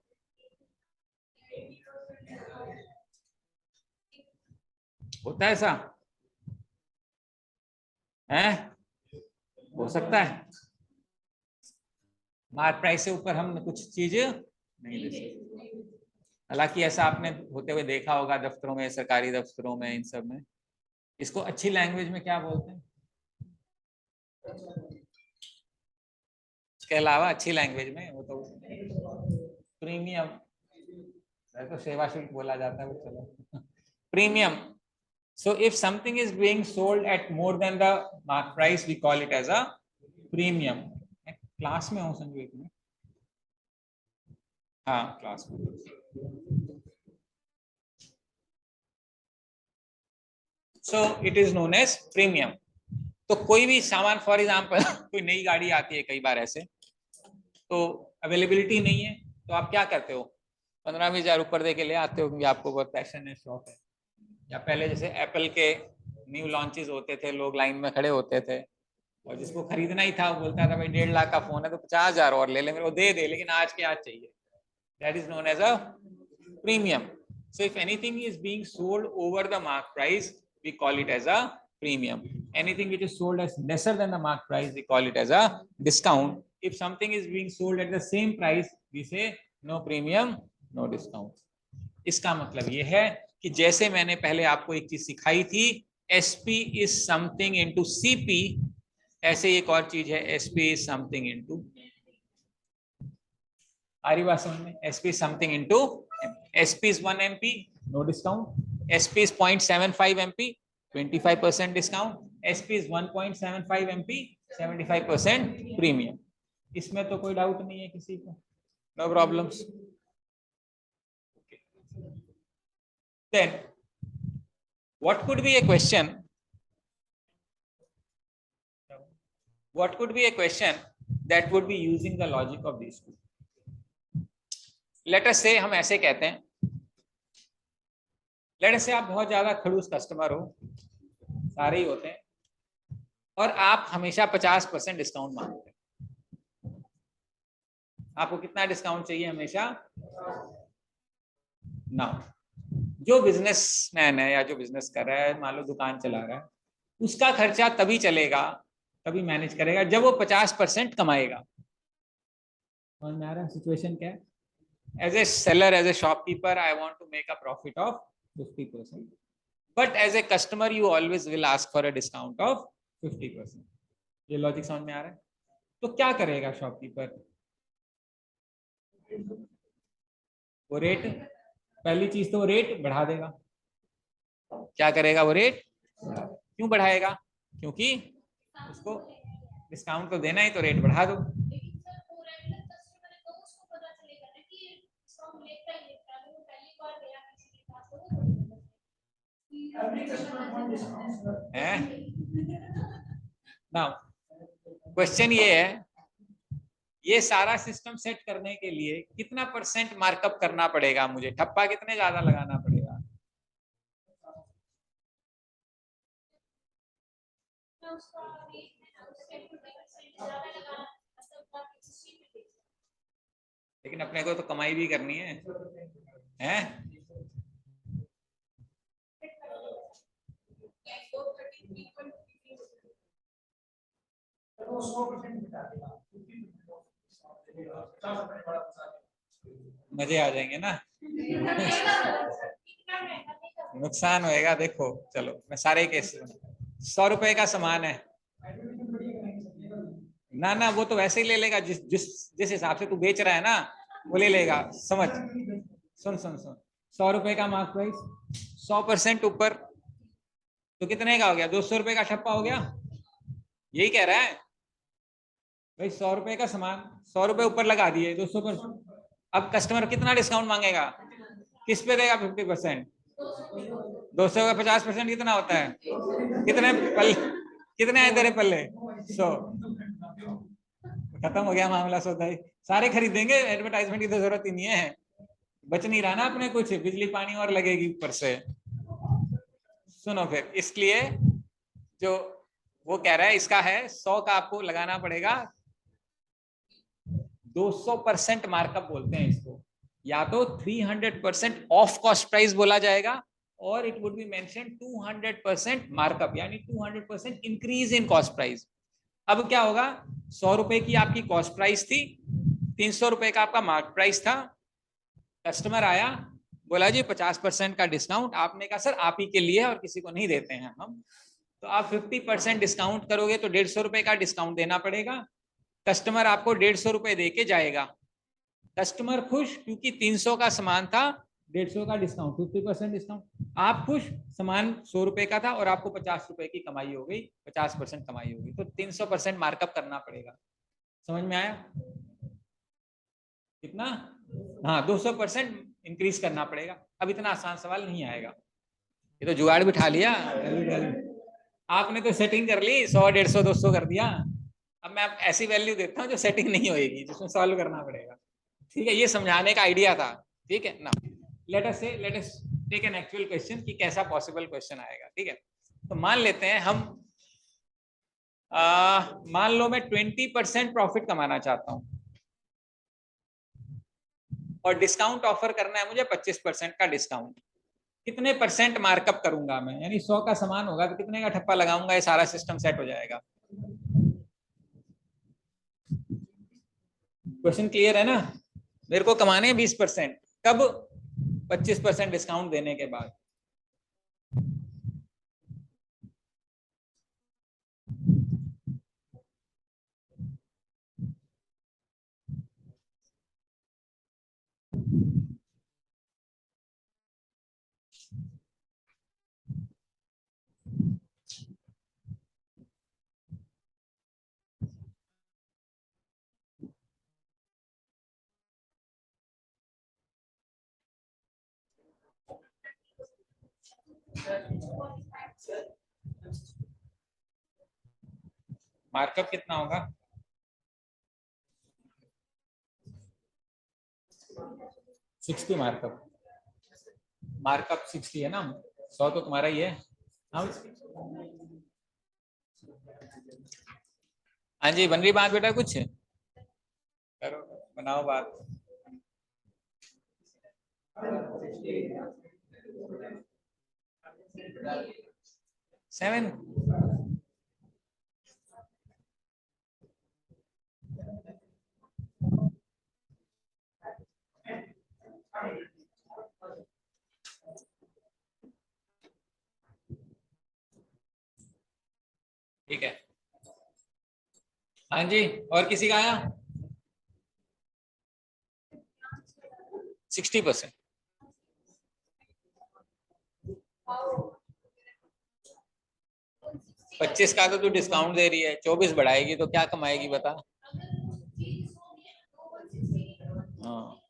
होता है ऐसा है? हो सकता है मार्क प्राइस से ऊपर हम कुछ चीज नहीं दे सकते। हालांकि ऐसा आपने होते हुए देखा होगा दफ्तरों में, सरकारी दफ्तरों में, इन सब में। इसको अच्छी लैंग्वेज में क्या बोलते हैं? इसके अलावा अच्छी लैंग्वेज में वो तो प्रीमियम, तो सेवा शुल्क बोला जाता है वो, चलो premium. So if something is being sold at more than the mark price, we call it as a premium. Class में हूँ संजू एक मिनट, हाँ क्लास में। So it is known as premium. तो कोई भी सामान, फॉर एग्जाम्पल कोई नई गाड़ी आती है कई बार ऐसे, तो अवेलेबिलिटी नहीं है, तो आप क्या करते हो? 15-20 हज़ार ऊपर दे के ले आते हो, क्योंकि आपको बहुत पैशन है, शौक है। या पहले जैसे एप्पल के न्यू लॉन्चेस होते थे, लोग लाइन में खड़े होते थे, और जिसको खरीदना ही था वो बोलता था भाई 1.5 लाख का फोन है तो 50 हज़ार और ले ले, मेरे को दे दे, लेकिन आज के आज चाहिए। That is known as a premium. So if anything is being sold over the mark price, we call it as a premium. Anything which is sold as lesser than the mark price, we call it as a discount. If something is being sold at the same price, we say no premium, no discount. इसका मतलब ये है कि जैसे मैंने पहले आपको एक चीज सिखाई थी, SP is something into CP, ऐसे एक और चीज है SP is something into, आ रही बात समझ में? SP is something into, SP is 1 MP, no discount. SP is 0.75 MP, 25% discount. SP is 1.75 MP, 75% premium. इसमें तो कोई डाउट नहीं है किसी को? No problems. Then what could be a question, what could be a question that would be using the logic of these two? Let us say, हम ऐसे कहते हैं, let us say आप बहुत ज्यादा खड़ूस कस्टमर हो, सारे ही होते हैं, और आप हमेशा 50% डिस्काउंट मांगते हैं। आपको कितना डिस्काउंट चाहिए हमेशा? ना, जो बिजनेसमैन है या जो बिजनेस कर रहा है, मान लो दुकान चला रहा है, उसका खर्चा तभी चलेगा, तभी मैनेज करेगा जब वो 50% कमाएगा। समझ में आ रहा है सिचुएशन क्या है? As a seller, as a shopkeeper, I want to make a profit of 50%. But as a customer, you always will ask for a discount of 50%. ये लॉजिक समझ में आ रहा है? तो क्या करेगा शॉपकीपर? वो रेट, पहली चीज तो रेट बढ़ा देगा। क्या करेगा वो? रेट क्यों बढ़ाएगा? क्योंकि उसको डिस्काउंट तो देना ही, तो रेट बढ़ा दो। नाउ क्वेश्चन ये है, ये सारा सिस्टम सेट करने के लिए कितना % मार्कअप करना पड़ेगा मुझे? ठप्पा कितने ज्यादा लगाना पड़ेगा? लेकिन अपने को तो कमाई भी करनी है, हैं? मजे आ जाएंगे ना। नुकसान होएगा, देखो चलो मैं सारे केस, 100 रुपए का सामान है ना, ना वो तो वैसे ही ले लेगा, जिस जिस जिस हिसाब से तू बेच रहा है ना, वो ले लेगा। समझ, सुन सुन सुन, 100 रुपए का मार्क प्राइस, 100% ऊपर तो कितने का हो गया? 200 रुपए का ठप्पा हो गया, यही कह रहा है। भाई 100 रुपए का सामान 100 रुपए ऊपर लगा दिए 200 पर। अब कस्टमर कितना डिस्काउंट मांगेगा, किस पे देगा 50%? 200 का 50% कितना होता है? कितने पल्ले, कितने आए तेरे पल्ले? 100। खत्म हो गया मामला सौदा ही। सारे खरीदेंगे, एडवर्टाइजमेंट की तो जरूरत ही नहीं है। बच नहीं रहा ना अपने कुछ, बिजली पानी और लगेगी ऊपर से। सुनो फिर, इसलिए जो वो कह रहा है इसका है 100 का आपको लगाना पड़ेगा 200% मार्कअप बोलते हैं इसको, या तो 300% ऑफ कॉस्ट प्राइस बोला जाएगा, और it would be mention 200% markup, यानी 200% इंक्रीज इन कॉस्ट प्राइस। अब क्या होगा, 100 रुपए की आपकी कॉस्ट प्राइस थी, 300 रुपए का आपका मार्क प्राइस था। कस्टमर आया, बोला जी 50% का डिस्काउंट। आपने कहा सर आप ही के लिए और किसी को नहीं देते हैं हम। तो आप 50% डिस्काउंट करोगे तो 150 रुपए का डिस्काउंट देना पड़ेगा। कस्टमर आपको 150 रुपए दे के जाएगा। कस्टमर खुश क्योंकि 300 का सामान था, 150 का डिस्काउंट, 50% डिस्काउंट। आप खुश, सामान 100 रुपए का था और आपको 50 रुपए की कमाई हो गई, 50% कमाई हो गई, तो 300% मार्कअप करना पड़ेगा। समझ में आया? कितना? हाँ, 200% इंक्रीज करना पड़ेगा। अब इतना आसान सवाल नहीं आएगा, ये तो जुगाड़ बिठा लिया। आपने तो सेटिंग कर ली, 100 150 200 कर दिया। अब मैं ऐसी वैल्यू देता हूँ जो सेटिंग नहीं होएगी, जिसमें सॉल्व करना पड़ेगा। ठीक है, ये समझाने का आइडिया था। ठीक है ना, let us take an actual question कि कैसा पॉसिबल क्वेश्चन आएगा। ठीक है, तो मान लेते हैं हम, मान लो मैं 20% प्रॉफिट कमाना चाहता हूं और डिस्काउंट ऑफर करना है मुझे 25% का डिस्काउंट। कितने परसेंट मार्कअप करूंगा मैं, यानी 100 का सामान होगा तो कितने का ठप्पा लगाऊंगा, ये सारा सिस्टम सेट हो जाएगा। क्वेश्चन क्लियर है ना? मेरे को कमाने 20%, कब? 25% डिस्काउंट देने के बाद। मार्कअप कितना होगा? 60 मार्कअप। मार्कअप 60 है ना, 100 तो तुम्हारा ही है। हाँ जी, बन रही बात बेटा? कुछ करो, बनाओ बात। 7। ठीक है, हाँ जी, और किसी का आया? 60%। 25 का तो तू डिस्काउंट दे रही है, 24 बढ़ाएगी तो क्या कमाएगी बता? हाँ,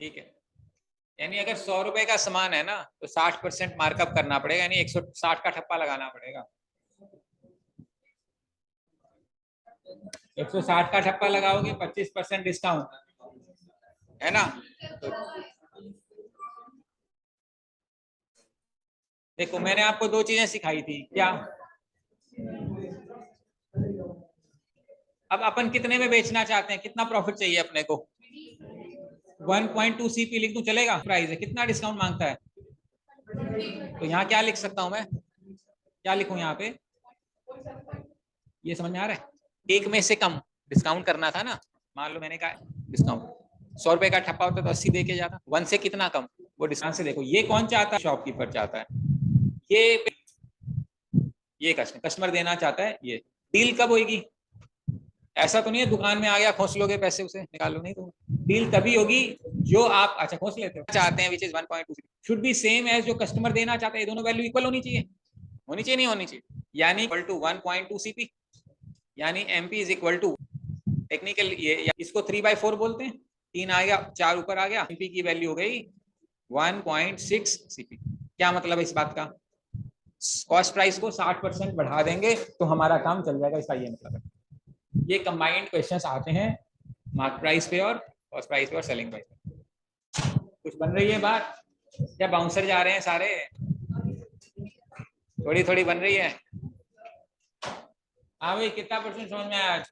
ठीक है, यानी अगर 100 रुपए का सामान है ना तो 60% मार्कअप करना पड़ेगा, यानी 160 का ठप्पा लगाना पड़ेगा। 160 का ठप्पा लगाओगे, 25% डिस्काउंट है ना। तो देखो, मैंने आपको 2 चीजें सिखाई थी, क्या? अब अपन कितने में बेचना चाहते हैं, कितना प्रॉफिट चाहिए अपने को? 1.2 सीपी लिख दूं चलेगा? प्राइस है, कितना डिस्काउंट मांगता है? तो यहाँ क्या लिख सकता हूं मैं, क्या लिखूं यहाँ पे? ये समझ में आ रहा है? एक में से कम डिस्काउंट करना था ना। मान लो मैंने कहा डिस्काउंट 100 रुपए का ठप्पा होता तो 80 दे के जाता, 1 से कितना कम, वो डिस्काउंट से। देखो ये कौन चाहता है? शॉपकीपर चाहता है, ये कस्टमर देना चाहता है। ये डील कब होगी? ऐसा तो नहीं है दुकान में आ गया खोस लोगे पैसे उसे निकाल लो, नहीं। तो डील तभी होगी जो आप, अच्छा खोस लेते हो, चाहते हैं, which is 1.2 should be same as जो कस्टमर देना चाहता है। ये दोनों वैल्यू इक्वल होनी चाहिए, नहीं होनी चाहिए? यानी इक्वल टू 1.2 सीपी। यानी MP is equal to technical ये इसको 3/4 बोलते हैं, 3 आ गया 4 ऊपर आ गया, MP की वैल्यू हो गई 1.6 CP। क्या मतलब है इस बात का? कॉस्ट प्राइस को 60% बढ़ा देंगे तो हमारा काम चल जाएगा, इसका ये मतलब है। ये कंबाइंड क्वेश्चंस आते हैं मार्क प्राइस पे और कॉस्ट प्राइस पे और सेलिंग प्राइस पे। कुछ बन रही है बात? क्या बाउंसर जा रहे हैं सारे? थोड़ी थोड़ी बन रही है। हाँ भाई, कितना परसेंट समझ में आया आज?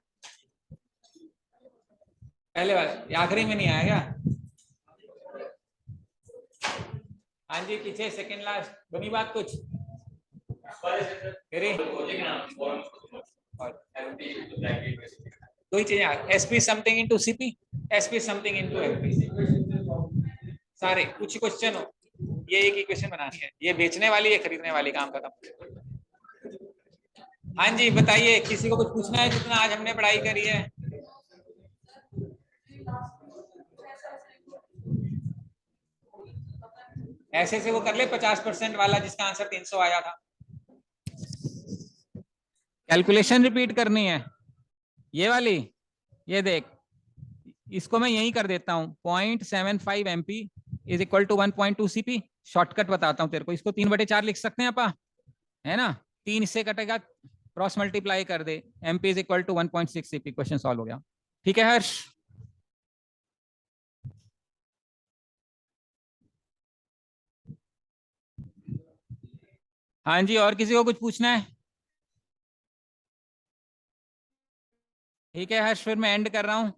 पहले बार आखिरी में नहीं आया क्या? हाँ जी, पीछे सेकंड लास्ट बनी बात कुछ? दो ही चीजें, SP something into CP, SP something into MP, सारे कुछ क्वेश्चन हो, ये एक इक्वेशन बनानी है, ये बेचने वाली है खरीदने वाली, काम खत्म। हाँ जी बताइए, किसी को कुछ पूछना है जितना आज हमने पढ़ाई करी है? ऐसे से वो कर ले 50% वाला जिसका आंसर 300 आया था। कैलकुलेशन रिपीट करनी है ये वाली, ये देख, इसको मैं यही कर देता हूँ, 0.75 MP is equal to 1.2 CP। Shortcut बताता हूँ तेरे को, इसको 3/4 लिख सकते हैं अपा, है ना? 3 इससे कटेगा, क्रॉस मल्टीप्लाई कर दे, MP is equal to 1.6 CP, question solve हो गया। ठीक है हर्ष? हाँ जी, और किसी को कुछ पूछना है? ठीक है हर्ष, फिर मैं एंड कर रहा हूँ।